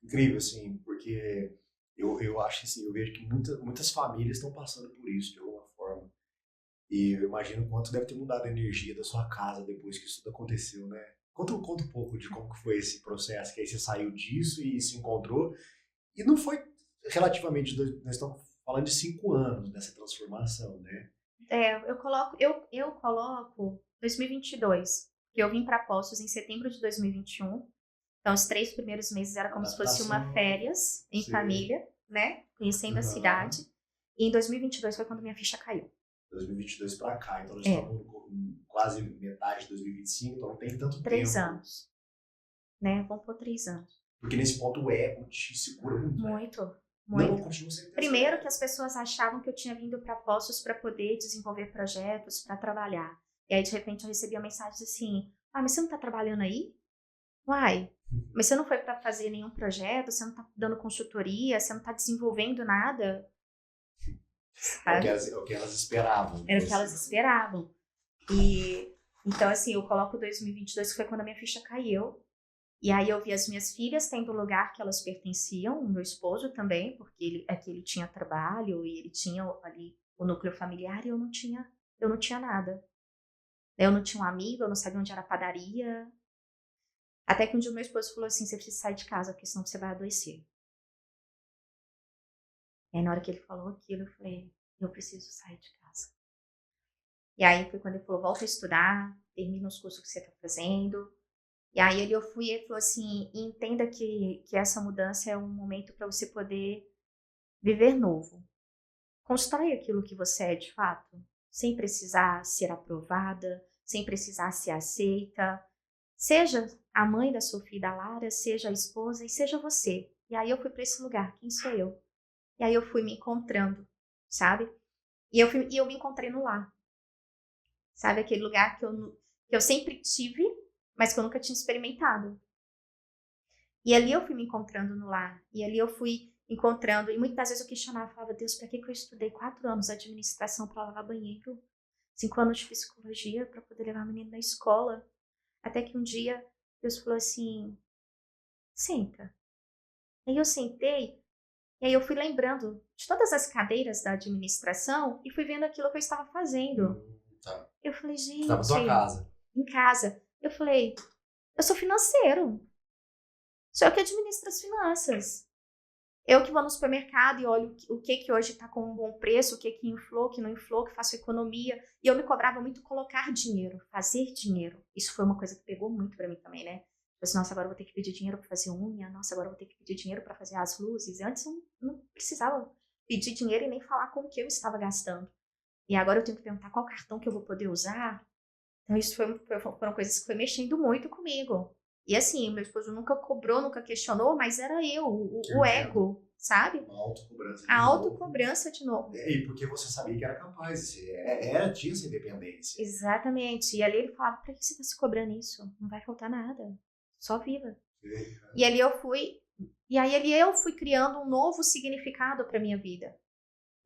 Incrível, assim, porque eu acho que, assim, eu vejo que muitas famílias estão passando por isso, de alguma forma. E eu imagino quanto deve ter mudado a energia da sua casa depois que isso tudo aconteceu, né? Conta um pouco de como que foi esse processo, que aí você saiu disso e se encontrou. E não foi relativamente, nós estamos falando de 5 anos dessa transformação, né? Eu coloco 2022, que eu vim para Poços em setembro de 2021. Então, os 3 primeiros meses era como se fosse uma férias em família, né? Conhecendo a cidade. E em 2022 foi quando minha ficha caiu. 2022 para cá, então nós estamos quase metade de 2025, então não tem tanto 3 tempo. anos. Né? Vamos por 3 anos. Porque nesse ponto o ego te segura muito. Muito. Não, continua sendo. Primeiro que as pessoas achavam que eu tinha vindo para Poços para poder desenvolver projetos, para trabalhar. E aí, de repente, eu recebia mensagens assim, mas você não tá trabalhando aí? Uai, mas você não foi para fazer nenhum projeto, você não tá dando consultoria, você não tá desenvolvendo nada? É o que elas esperavam. Era o que elas esperavam. E, então, assim, eu coloco 2022, que foi quando a minha ficha caiu. E aí eu vi as minhas filhas tendo o lugar que elas pertenciam, o meu esposo também, porque ele tinha trabalho e ele tinha ali o núcleo familiar e eu não tinha nada. Eu não tinha um amigo, eu não sabia onde era a padaria. Até que um dia o meu esposo falou assim, você precisa sair de casa, porque senão você vai adoecer. E aí na hora que ele falou aquilo, eu falei, eu preciso sair de casa. E aí foi quando ele falou, volta a estudar, termina os cursos que você está fazendo. E aí ele falou assim, entenda que essa mudança é um momento para você poder viver novo. Constrói aquilo que você é de fato, sem precisar ser aprovada, sem precisar ser aceita. Seja a mãe da Sofia e da Lara, seja a esposa e seja você. E aí eu fui para esse lugar, quem sou eu? E aí eu fui me encontrando, sabe? E eu me encontrei no lar. Sabe, aquele lugar que eu sempre tive, mas que eu nunca tinha experimentado. E ali eu fui me encontrando no lar. E ali eu fui encontrando, e muitas vezes eu questionava, falava, Deus, para que eu estudei 4 anos de administração para lavar banheiro? 5 anos de psicologia para poder levar a menina na escola? Até que um dia Deus falou assim, senta. E aí eu sentei, e aí eu fui lembrando de todas as cadeiras da administração e fui vendo aquilo que eu estava fazendo. Tá. Eu falei, gente... Estava na sua casa. Em casa. Eu falei, eu sou financeiro. Sou eu que administro as finanças. Eu que vou no supermercado e olho o que hoje está com um bom preço, o que inflou, o que não inflou, que faço economia. E eu me cobrava muito colocar dinheiro, fazer dinheiro. Isso foi uma coisa que pegou muito para mim também, né? Eu disse, nossa, agora eu vou ter que pedir dinheiro para fazer unha. Nossa, agora eu vou ter que pedir dinheiro para fazer as luzes. Antes eu não precisava pedir dinheiro e nem falar com o que eu estava gastando. E agora eu tenho que perguntar qual cartão que eu vou poder usar. Então isso foram coisas que foi mexendo muito comigo. E assim, meu esposo nunca cobrou, nunca questionou, mas era eu, o ego. sabe? Uma autocobrança de A novo. autocobrança de novo. E porque você sabia que era capaz, tinha essa independência. Exatamente. E ali ele falava, pra que você tá se cobrando isso? Não vai faltar nada. Só viva. É. E ali eu fui... E aí ali eu fui criando um novo significado pra minha vida.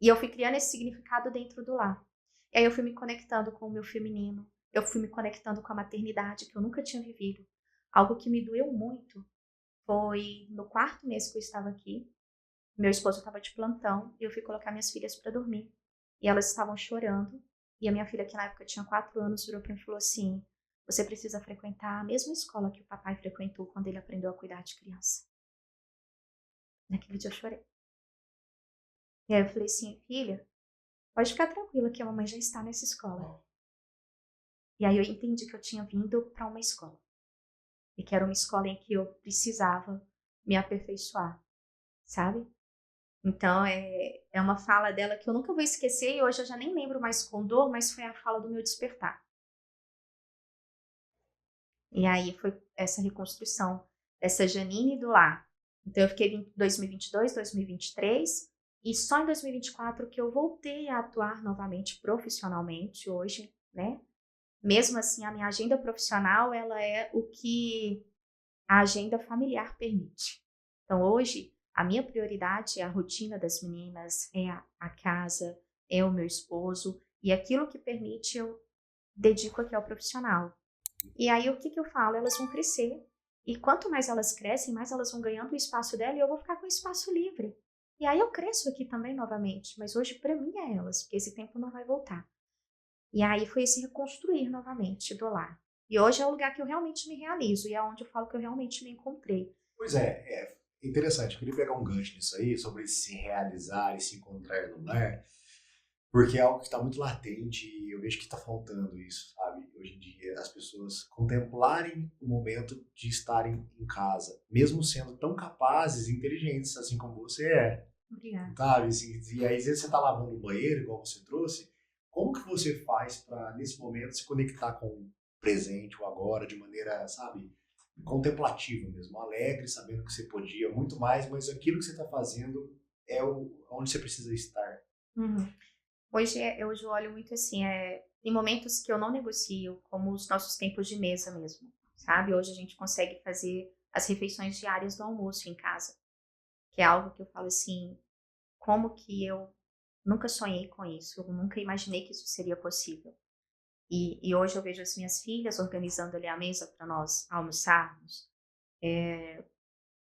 E eu fui criando esse significado dentro do lar. E aí eu fui me conectando com o meu feminino. Eu fui me conectando com a maternidade, que eu nunca tinha vivido. Algo que me doeu muito foi no 4º mês que eu estava aqui. Meu esposo estava de plantão e eu fui colocar minhas filhas para dormir. E elas estavam chorando. E a minha filha, que na época tinha 4 anos, virou para mim e falou assim: você precisa frequentar a mesma escola que o papai frequentou quando ele aprendeu a cuidar de criança. Naquele dia eu chorei. E aí eu falei assim: filha, pode ficar tranquila que a mamãe já está nessa escola. E aí eu entendi que eu tinha vindo para uma escola. E que era uma escola em que eu precisava me aperfeiçoar, sabe? Então, é uma fala dela que eu nunca vou esquecer e hoje eu já nem lembro mais com dor, mas foi a fala do meu despertar. E aí foi essa reconstrução dessa Janine do lar. Então, eu fiquei em 2022, 2023 e só em 2024 que eu voltei a atuar novamente profissionalmente hoje, né? Mesmo assim, a minha agenda profissional, ela é o que a agenda familiar permite. Então, hoje, a minha prioridade é a rotina das meninas, é a casa, é o meu esposo, e aquilo que permite eu dedico aqui ao profissional. E aí, o que eu falo? Elas vão crescer, e quanto mais elas crescem, mais elas vão ganhando o espaço dela, e eu vou ficar com o espaço livre. E aí eu cresço aqui também novamente, mas hoje para mim é elas, porque esse tempo não vai voltar. E aí foi esse reconstruir novamente do lar. E hoje é o lugar que eu realmente me realizo, e é onde eu falo que eu realmente me encontrei. Pois é interessante. Eu queria pegar um gancho nisso aí, sobre se realizar e se encontrar no lar, porque é algo que está muito latente e eu vejo que está faltando isso, sabe? Hoje em dia, as pessoas contemplarem o momento de estarem em casa, mesmo sendo tão capazes e inteligentes, assim como você é. Obrigada. Sabe? E aí, às vezes, você está lavando o banheiro, igual você trouxe, como que você faz para, nesse momento, se conectar com o presente, o agora, de maneira, sabe, contemplativa mesmo, alegre, sabendo que você podia muito mais, mas aquilo que você está fazendo é onde você precisa estar. Uhum. Hoje eu olho muito assim, tem momentos que eu não negocio, como os nossos tempos de mesa mesmo, sabe? Hoje a gente consegue fazer as refeições diárias do almoço em casa, que é algo que eu falo assim, como que eu nunca sonhei com isso, eu nunca imaginei que isso seria possível. E hoje eu vejo as minhas filhas organizando ali a mesa para nós almoçarmos.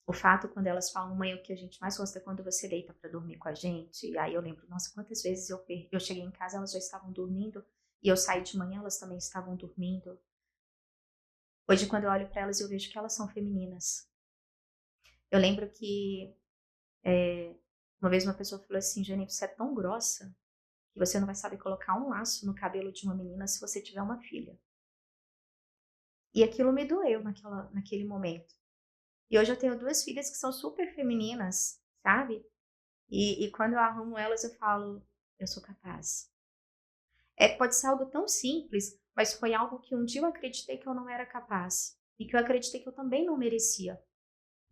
O fato quando elas falam, mãe, o que a gente mais gosta é quando você deita para dormir com a gente. E aí eu lembro, nossa, quantas vezes eu cheguei em casa, elas já estavam dormindo. E eu saí de manhã, elas também estavam dormindo. Hoje, quando eu olho para elas, eu vejo que elas são femininas. Eu lembro que uma vez uma pessoa falou assim, Jane, você é tão grossa que você não vai saber colocar um laço no cabelo de uma menina se você tiver uma filha. E aquilo me doeu naquele momento. E hoje eu tenho 2 filhas que são super femininas, sabe? E quando eu arrumo elas, eu falo, eu sou capaz. Pode ser algo tão simples, mas foi algo que um dia eu acreditei que eu não era capaz. E que eu acreditei que eu também não merecia.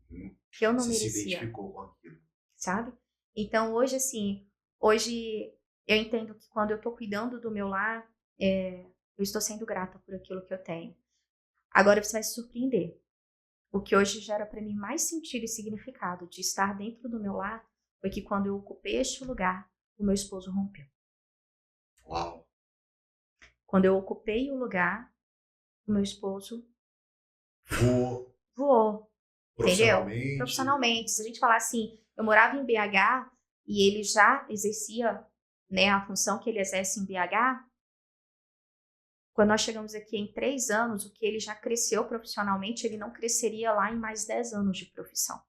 Que eu não Você merecia. se identificou com aquilo. Sabe? Então, hoje, assim, eu entendo que quando eu tô cuidando do meu lar, eu estou sendo grata por aquilo que eu tenho. Agora você vai se surpreender. O que hoje gera para mim mais sentido e significado de estar dentro do meu lar foi que quando eu ocupei este lugar, o meu esposo rompeu. Uau! Quando eu ocupei o lugar, o meu esposo voou. Entendeu? Profissionalmente. Se a gente falar assim, eu morava em BH e ele já exercia, né, a função que ele exerce em BH, quando nós chegamos aqui em 3 anos, o que ele já cresceu profissionalmente, ele não cresceria lá em mais 10 anos de profissão.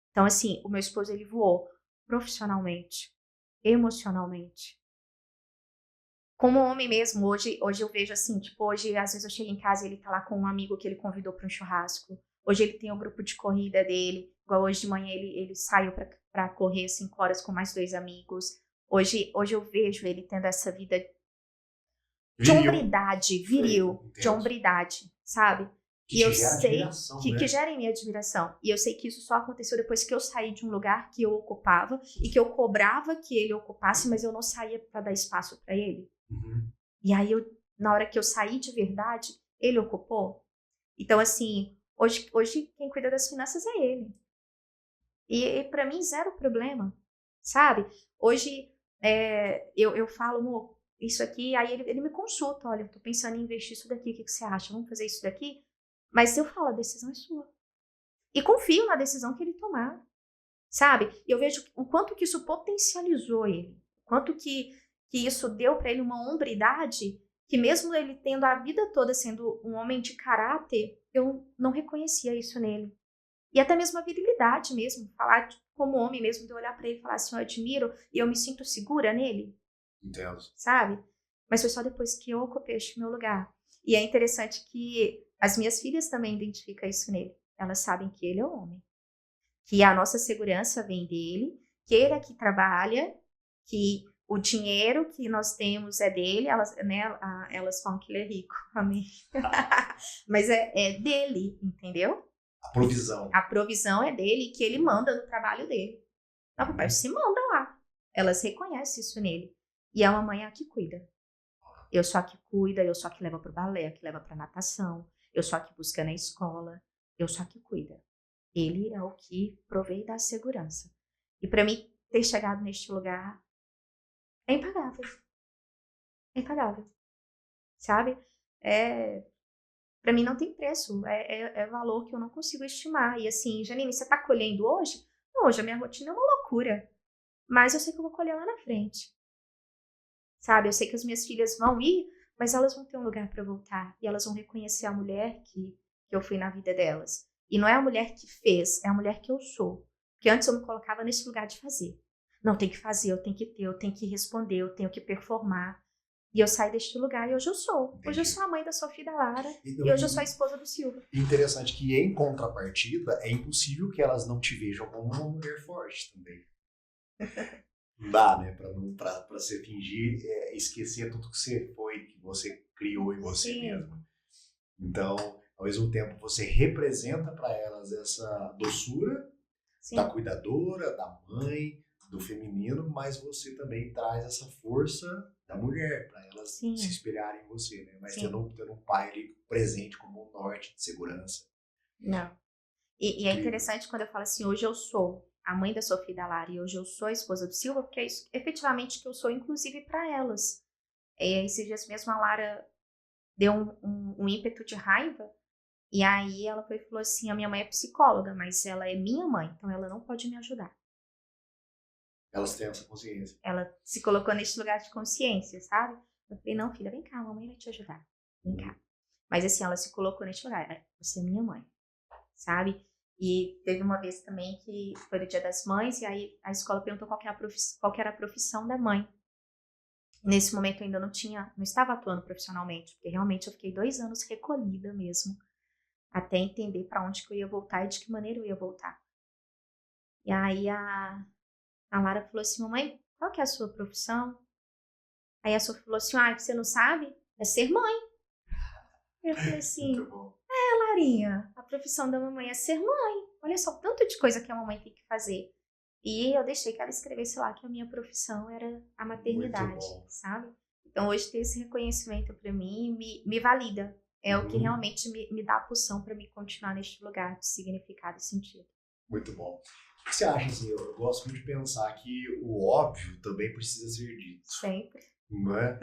Então, assim, o meu esposo, ele voou profissionalmente, emocionalmente. Como homem mesmo, hoje eu vejo assim, tipo, hoje às vezes eu chego em casa e ele tá lá com um amigo que ele convidou para um churrasco. Hoje ele tem o grupo de corrida dele, igual hoje de manhã ele saiu para correr 5 horas com mais 2 amigos. Hoje eu vejo ele tendo essa vida de hombridade, viril, de hombridade, sabe? Que te gera admiração, né? Que gera em minha admiração. E eu sei que isso só aconteceu depois que eu saí de um lugar que eu ocupava e que eu cobrava que ele ocupasse, mas eu não saía para dar espaço para ele. Uhum. E aí, na hora que eu saí de verdade, ele ocupou. Então, assim, hoje quem cuida das finanças é ele. E para mim, zero problema, sabe? Hoje, eu falo, amor, isso aqui, aí ele me consulta, olha, eu tô pensando em investir isso daqui, o que você acha? Vamos fazer isso daqui? Mas eu falo, a decisão é sua. E confio na decisão que ele tomar, sabe? E eu vejo o quanto que isso potencializou ele, o quanto que isso deu para ele uma hombridade que mesmo ele tendo a vida toda sendo um homem de caráter, eu não reconhecia isso nele. E até mesmo a virilidade mesmo, falar como homem mesmo, de eu olhar para ele e falar assim, eu admiro e eu me sinto segura nele. Entendo. Sabe? Mas foi só depois que eu ocupei este meu lugar. E é interessante que as minhas filhas também identificam isso nele. Elas sabem que ele é o homem. Que a nossa segurança vem dele, que ele é que trabalha, que o dinheiro que nós temos é dele. Elas, né, elas falam que ele é rico, amém. Mas é dele, entendeu? A provisão. A provisão é dele e que ele manda no trabalho dele. Não, papai, você manda lá. Elas reconhecem isso nele. E a mamãe é a que cuida. Eu sou a que cuida, eu sou a que leva para o balé, a que leva para natação, eu sou a que busca na escola, eu sou a que cuida. Ele é o que provê e dá segurança. E para mim, ter chegado neste lugar é impagável. É impagável. Sabe? Para mim não tem preço. É valor que eu não consigo estimar. E assim, Janine, você está colhendo hoje? Não, hoje a minha rotina é uma loucura. Mas eu sei que eu vou colher lá na frente. Sabe? Eu sei que as minhas filhas vão ir, mas elas vão ter um lugar para voltar. E elas vão reconhecer a mulher que eu fui na vida delas. E não é a mulher que fez, é a mulher que eu sou. Porque antes eu me colocava nesse lugar de fazer. Não, tem que fazer, eu tenho que ter, eu tenho que responder, eu tenho que performar. E eu saí deste lugar e hoje eu sou. Entendi. Hoje eu sou a mãe da Sofia e da Lara. E hoje eu sou a esposa do Silva. Interessante que, em contrapartida, é impossível que elas não te vejam como uma mulher forte também. Não dá, né? Pra você fingir, esquecer tudo que você foi, que você criou em você Sim. mesmo. Então, ao mesmo tempo, você representa para elas essa doçura Sim. da cuidadora, da mãe, do feminino, mas você também traz essa força da mulher para elas Sim. se espelharem em você, né? Mas Sim. tendo um pai ali presente como um norte de segurança. Não. E é interessante quando eu falo assim, hoje eu sou a mãe da Sofia e da Lara e hoje eu sou a esposa do Silva, porque é isso efetivamente que eu sou, inclusive para elas. Esses dias mesmo a Lara deu um ímpeto de raiva e aí ela foi e falou assim, a minha mãe é psicóloga, mas ela é minha mãe, então ela não pode me ajudar. Elas têm essa consciência. Ela se colocou nesse lugar de consciência, sabe? Eu falei, não, filha, vem cá, a mamãe vai te ajudar. Vem cá. Mas assim, ela se colocou nesse lugar, você é minha mãe, sabe? E teve uma vez também que foi no Dia das Mães, e aí a escola perguntou qual que era a profissão da mãe. Nesse momento eu ainda não estava atuando profissionalmente, porque realmente eu fiquei 2 anos recolhida mesmo, até entender para onde que eu ia voltar e de que maneira eu ia voltar. E aí a Lara falou assim, mamãe, qual que é a sua profissão? Aí a Sofia falou assim, você não sabe? É ser mãe. Eu falei assim, Muito bom. Larinha, a profissão da mamãe é ser mãe. Olha só o tanto de coisa que a mamãe tem que fazer. E eu deixei que ela escrevesse lá que a minha profissão era a maternidade, sabe? Então hoje ter esse reconhecimento para mim me valida. É o que realmente me dá a pulsão para me continuar neste lugar de significado e sentido. Muito bom. O que você acha, assim, eu gosto muito de pensar que o óbvio também precisa ser dito. Sempre. Não é? O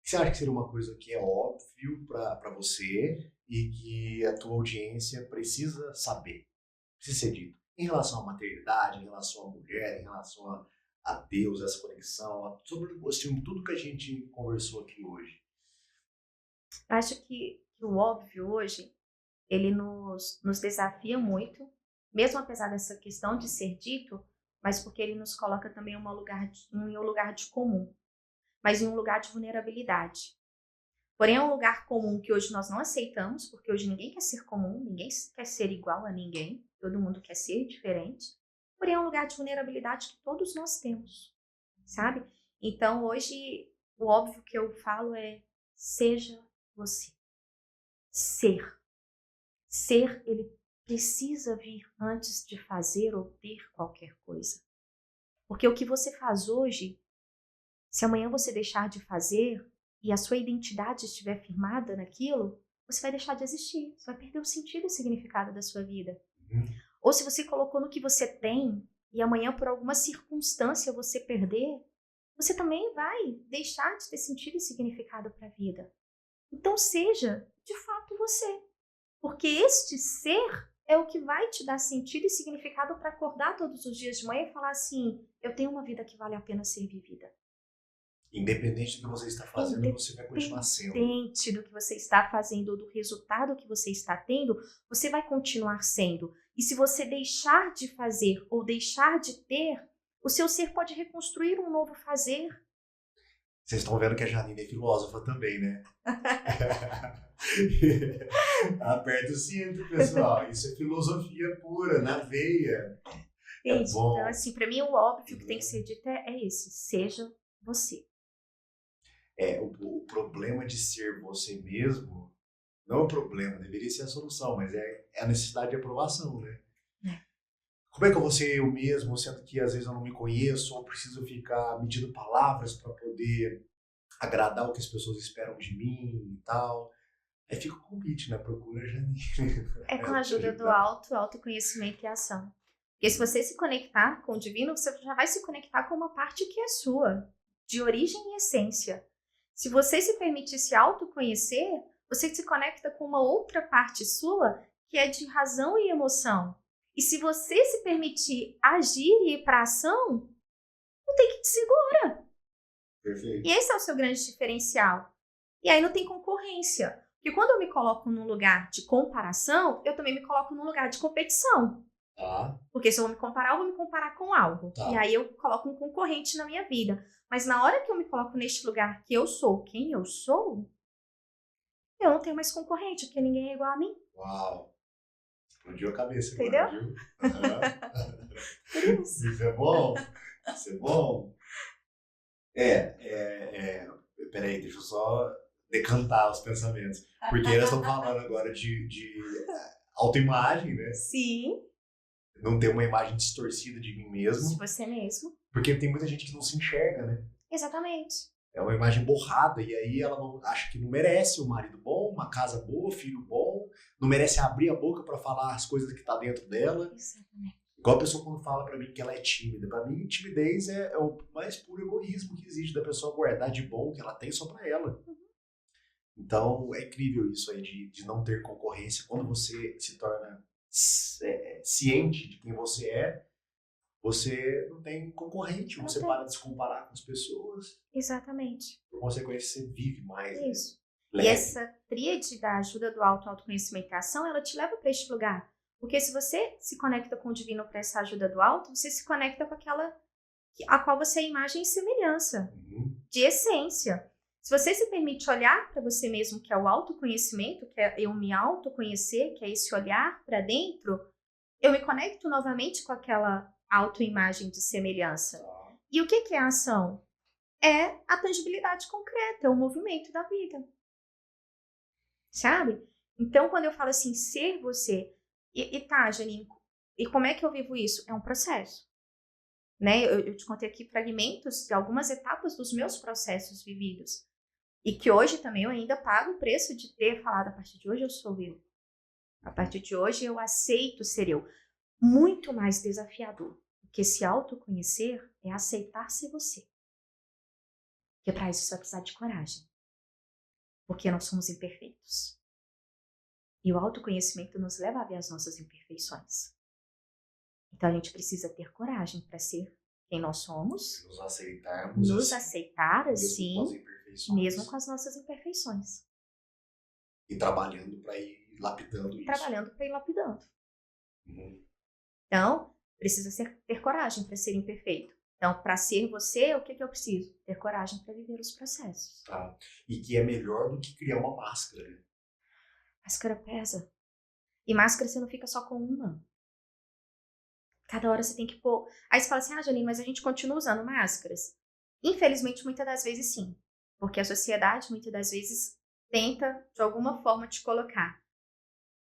que você acha que seria uma coisa que é óbvio para você e que a tua audiência precisa saber, precisa ser dito? Em relação à maternidade, em relação à mulher, em relação a Deus, essa conexão, sobre assim, tudo que a gente conversou aqui hoje. Acho que o óbvio hoje, ele nos desafia muito, mesmo apesar dessa questão de ser dito, mas porque ele nos coloca também em um lugar de comum, mas em um lugar de vulnerabilidade. Porém, é um lugar comum que hoje nós não aceitamos, porque hoje ninguém quer ser comum, ninguém quer ser igual a ninguém, todo mundo quer ser diferente. Porém, é um lugar de vulnerabilidade que todos nós temos, sabe? Então, hoje, o óbvio que eu falo é, seja você. Ser. Ser, ele precisa vir antes de fazer ou ter qualquer coisa. Porque o que você faz hoje, se amanhã você deixar de fazer e a sua identidade estiver firmada naquilo, você vai deixar de existir. Você vai perder o sentido e o significado da sua vida. Ou se você colocou no que você tem e amanhã por alguma circunstância você perder, você também vai deixar de ter sentido e significado para a vida. Então seja, de fato, você. Porque este ser é o que vai te dar sentido e significado para acordar todos os dias de manhã e falar assim, eu tenho uma vida que vale a pena ser vivida. Independente do que você está fazendo, você vai continuar sendo. Independente do que você está fazendo ou do resultado que você está tendo, você vai continuar sendo. E se você deixar de fazer ou deixar de ter, o seu ser pode reconstruir um novo fazer. Vocês estão vendo que a Janine é filósofa também, né? Aperta o cinto, pessoal. Isso é filosofia pura, na veia. Então, assim, para mim o óbvio que tem que ser dito é esse. Seja você. O problema de ser você mesmo não é o problema, deveria ser a solução, mas é a necessidade de aprovação, né? Como é que eu vou ser eu mesmo, sendo que às vezes eu não me conheço, ou preciso ficar medindo palavras para poder agradar o que as pessoas esperam de mim e tal? Aí fica o convite, né? Procura a Janine. É com a ajuda do autoconhecimento e ação. Porque se você se conectar com o divino, você já vai se conectar com uma parte que é sua, de origem e essência. Se você se permitir se autoconhecer, você se conecta com uma outra parte sua que é de razão e emoção. E se você se permitir agir e ir para a ação, não tem que te segura. Perfeito. E esse é o seu grande diferencial. E aí não tem concorrência. Porque quando eu me coloco num lugar de comparação, eu também me coloco num lugar de competição. Tá. Porque se eu vou me comparar, eu vou me comparar com algo. Tá. E aí eu coloco um concorrente na minha vida. Mas na hora que eu me coloco neste lugar que eu sou quem eu sou, eu não tenho mais concorrente, porque ninguém é igual a mim. Uau! Explodiu a cabeça. Entendeu? Agora, viu? Isso é bom? Isso é bom? Peraí, deixa eu só decantar os pensamentos. Porque nós estamos falando agora de autoimagem, né? Sim. Não ter uma imagem distorcida de mim mesmo. De você mesmo. Porque tem muita gente que não se enxerga, né? Exatamente. É uma imagem borrada e aí ela acha que não merece um marido bom, uma casa boa, filho bom, não merece abrir a boca para falar as coisas que tá dentro dela. Exatamente. Igual a pessoa quando fala para mim que ela é tímida. Para mim, timidez é o mais puro egoísmo que existe, da pessoa guardar de bom que ela tem só para ela. Então, é incrível isso aí de não ter concorrência. Quando você se torna ciente de quem você não tem concorrente, você para de se comparar com as pessoas. Exatamente. Por consequência, você vive mais. Isso. Né? E essa tríade da ajuda do autoconhecimento e ação, ela te leva para este lugar. Porque se você se conecta com o divino para essa ajuda do alto, você se conecta com aquela a qual você é imagem e semelhança, de essência. Se você se permite olhar para você mesmo, que é o autoconhecimento, que é eu me autoconhecer, que é esse olhar para dentro, eu me conecto novamente com aquela autoimagem de semelhança. E o que é a ação? É a tangibilidade concreta, é o movimento da vida. Sabe? Então, quando eu falo assim, ser você, tá, Janine, e como é que eu vivo isso? É um processo. Né? Eu te contei aqui fragmentos de algumas etapas dos meus processos vividos. E que hoje também eu ainda pago o preço de ter falado, a partir de hoje eu sou eu. A partir de hoje eu aceito ser eu. Muito mais desafiador. Porque se autoconhecer é aceitar ser você. Porque para isso você vai precisar de coragem. Porque nós somos imperfeitos. E o autoconhecimento nos leva a ver as nossas imperfeições. Então a gente precisa ter coragem para ser quem nós somos. Nos aceitarmos. Nos aceitar assim, mesmo com as nossas imperfeições. E trabalhando para ir lapidando isso. Trabalhando para ir lapidando. Então, precisa ter coragem para ser imperfeito. Então, para ser você, o que eu preciso? Ter coragem para viver os processos. Tá. E que é melhor do que criar uma máscara. Né? Máscara pesa. E máscara você não fica só com uma. Cada hora você tem que pôr. Aí você fala assim, Janine, mas a gente continua usando máscaras? Infelizmente, muitas das vezes sim. Porque a sociedade, muitas das vezes, tenta, de alguma forma, te colocar.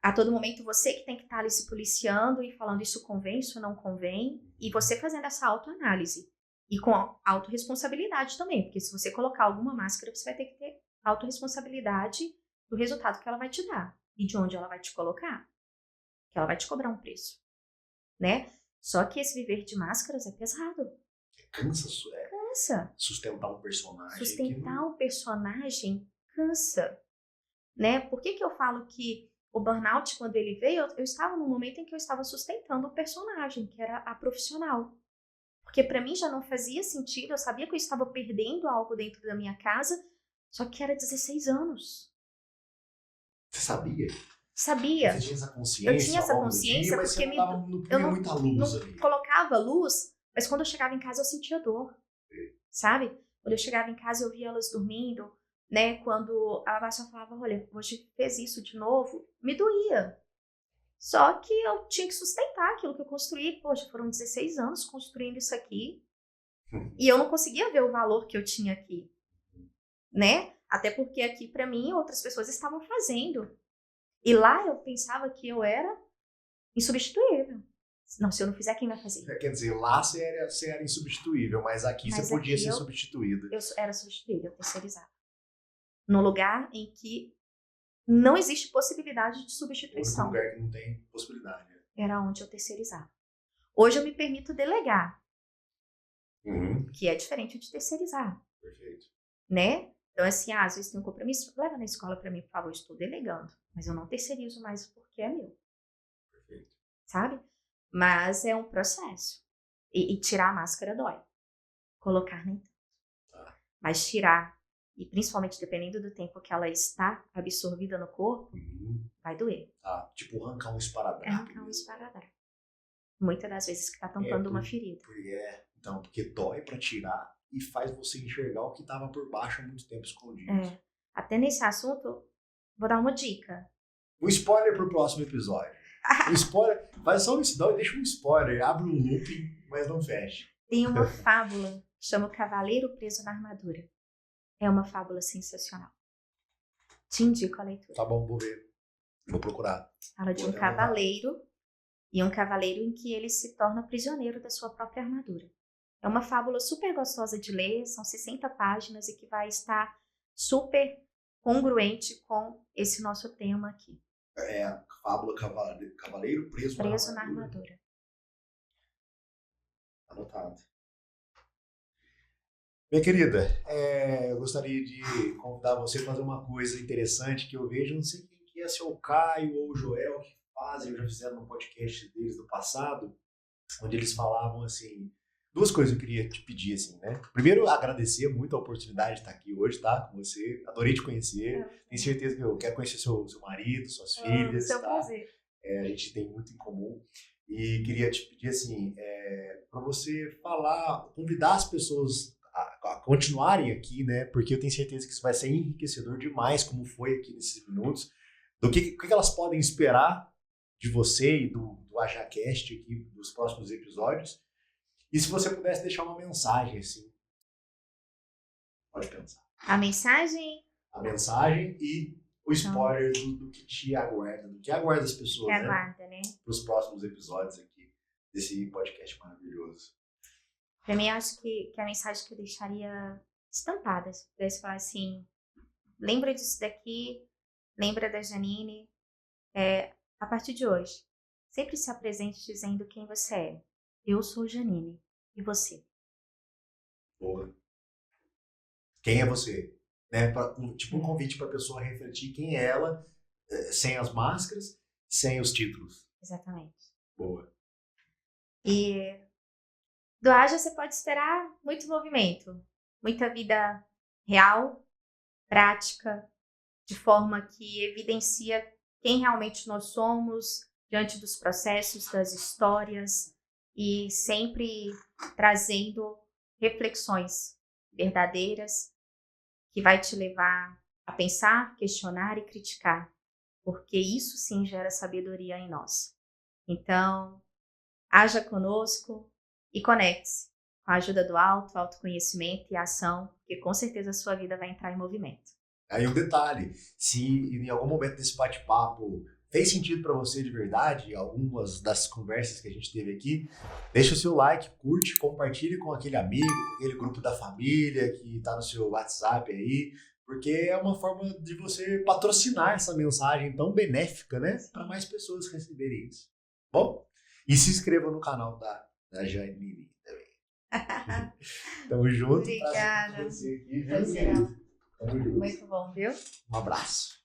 A todo momento você que tem que estar ali se policiando e falando isso convém, isso não convém, e você fazendo essa autoanálise. E com autorresponsabilidade também, porque se você colocar alguma máscara, você vai ter que ter autorresponsabilidade do resultado que ela vai te dar e de onde ela vai te colocar, que ela vai te cobrar um preço, né? Só que esse viver de máscaras é pesado. Cansa. Cansa. Sustentar um personagem. Sustentar um personagem cansa, né? Por que eu falo que o burnout, quando ele veio, eu estava num momento em que eu estava sustentando o personagem, que era a profissional. Porque para mim já não fazia sentido, eu sabia que eu estava perdendo algo dentro da minha casa, só que era 16 anos. Você sabia? Sabia. Você tinha essa consciência? Eu tinha essa consciência dia, porque eu não muita luz ali. Colocava luz, mas quando eu chegava em casa eu sentia dor, sabe? Quando eu chegava em casa eu via elas dormindo, né? Quando a Baixa falava, olha, hoje fez isso de novo, me doía. Só que eu tinha que sustentar aquilo que eu construí. Poxa, foram 16 anos construindo isso aqui. E eu não conseguia ver o valor que eu tinha aqui, né? Até porque aqui, para mim, outras pessoas estavam fazendo. E lá eu pensava que eu era insubstituível. Não, se eu não fizer, quem vai fazer? Quer dizer, lá você era insubstituível, mas aqui você podia ser substituída. Eu era substituível, terceirizada. No lugar em que não existe possibilidade de substituição. Um lugar que não tem possibilidade. Era onde eu terceirizava. Hoje eu me permito delegar. Que é diferente de terceirizar. Perfeito. Né? Então, assim, às vezes tem um compromisso, leva na escola para mim, por favor, eu estou delegando. Mas eu não terceirizo mais porque é meu. Perfeito. Sabe? Mas é um processo. E tirar a máscara dói. Colocar nem tanto. Mas tirar, e principalmente dependendo do tempo que ela está absorvida no corpo, vai doer. Tipo arrancar um esparadrapo. Arrancar um esparadrapo. Muitas das vezes que está tampando uma ferida. Então, porque dói para tirar e faz você enxergar o que estava por baixo há muito tempo escondido. Até nesse assunto, vou dar uma dica. Um spoiler pro próximo episódio. Um spoiler, faz só um spoiler, deixa um spoiler, abre um looping, mas não fecha. Tem uma fábula que chama O Cavaleiro Preso na Armadura. É uma fábula sensacional. Te indico a leitura. Tá bom, vou ver. Vou procurar. Fala de um cavaleiro, e um cavaleiro em que ele se torna prisioneiro da sua própria armadura. É uma fábula super gostosa de ler, são 60 páginas e que vai estar super congruente com esse nosso tema aqui. É a fábula Cavaleiro Preso na Armadura. Anotado. Minha querida, eu gostaria de convidar você a fazer uma coisa interessante que eu vejo, não sei quem que é, se é o Caio ou o Joel que fazem, já fizeram no podcast deles do passado, onde eles falavam assim, duas coisas que eu queria te pedir, assim, né? Primeiro, agradecer muito a oportunidade de estar aqui hoje, tá? Com você, adorei te conhecer, tenho certeza que eu quero conhecer seu marido, suas filhas, seu tá? prazer. A gente tem muito em comum. E queria te pedir, assim, para você falar, convidar as pessoas a continuarem aqui, né? Porque eu tenho certeza que isso vai ser enriquecedor demais, como foi aqui nesses minutos, do que elas podem esperar de você e do AjaCast aqui, dos próximos episódios. E se você pudesse deixar uma mensagem, assim, pode pensar. A mensagem? A mensagem e o spoiler do que te aguarda, do que aguarda as pessoas, que aguarda, né? Para os próximos episódios aqui desse podcast maravilhoso. Para mim, acho que a mensagem que eu deixaria estampada, se pudesse falar assim, lembra disso daqui, lembra da Janine, a partir de hoje, sempre se apresente dizendo quem você é. Eu sou Janine. E você? Boa. Quem é você? Né? Tipo um convite para a pessoa refletir quem é ela, sem as máscaras, sem os títulos. Exatamente. Boa. E do Aja você pode esperar muito movimento, muita vida real, prática, de forma que evidencia quem realmente nós somos diante dos processos, das histórias e sempre trazendo reflexões verdadeiras que vai te levar a pensar, questionar e criticar, porque isso sim gera sabedoria em nós. Então, haja conosco e conecte-se com a ajuda do autoconhecimento e ação, porque com certeza a sua vida vai entrar em movimento. Aí um detalhe, se em algum momento desse bate-papo fez sentido para você de verdade, algumas das conversas que a gente teve aqui, deixa o seu like, curte, compartilhe com aquele amigo, aquele grupo da família que está no seu WhatsApp aí, porque é uma forma de você patrocinar essa mensagem tão benéfica, né? Para mais pessoas receberem isso. Bom, e se inscreva no canal da Janine também. Tamo junto. Obrigada. Você aqui, viu, Foi querido? Tamo junto. muito bom, viu? Um abraço.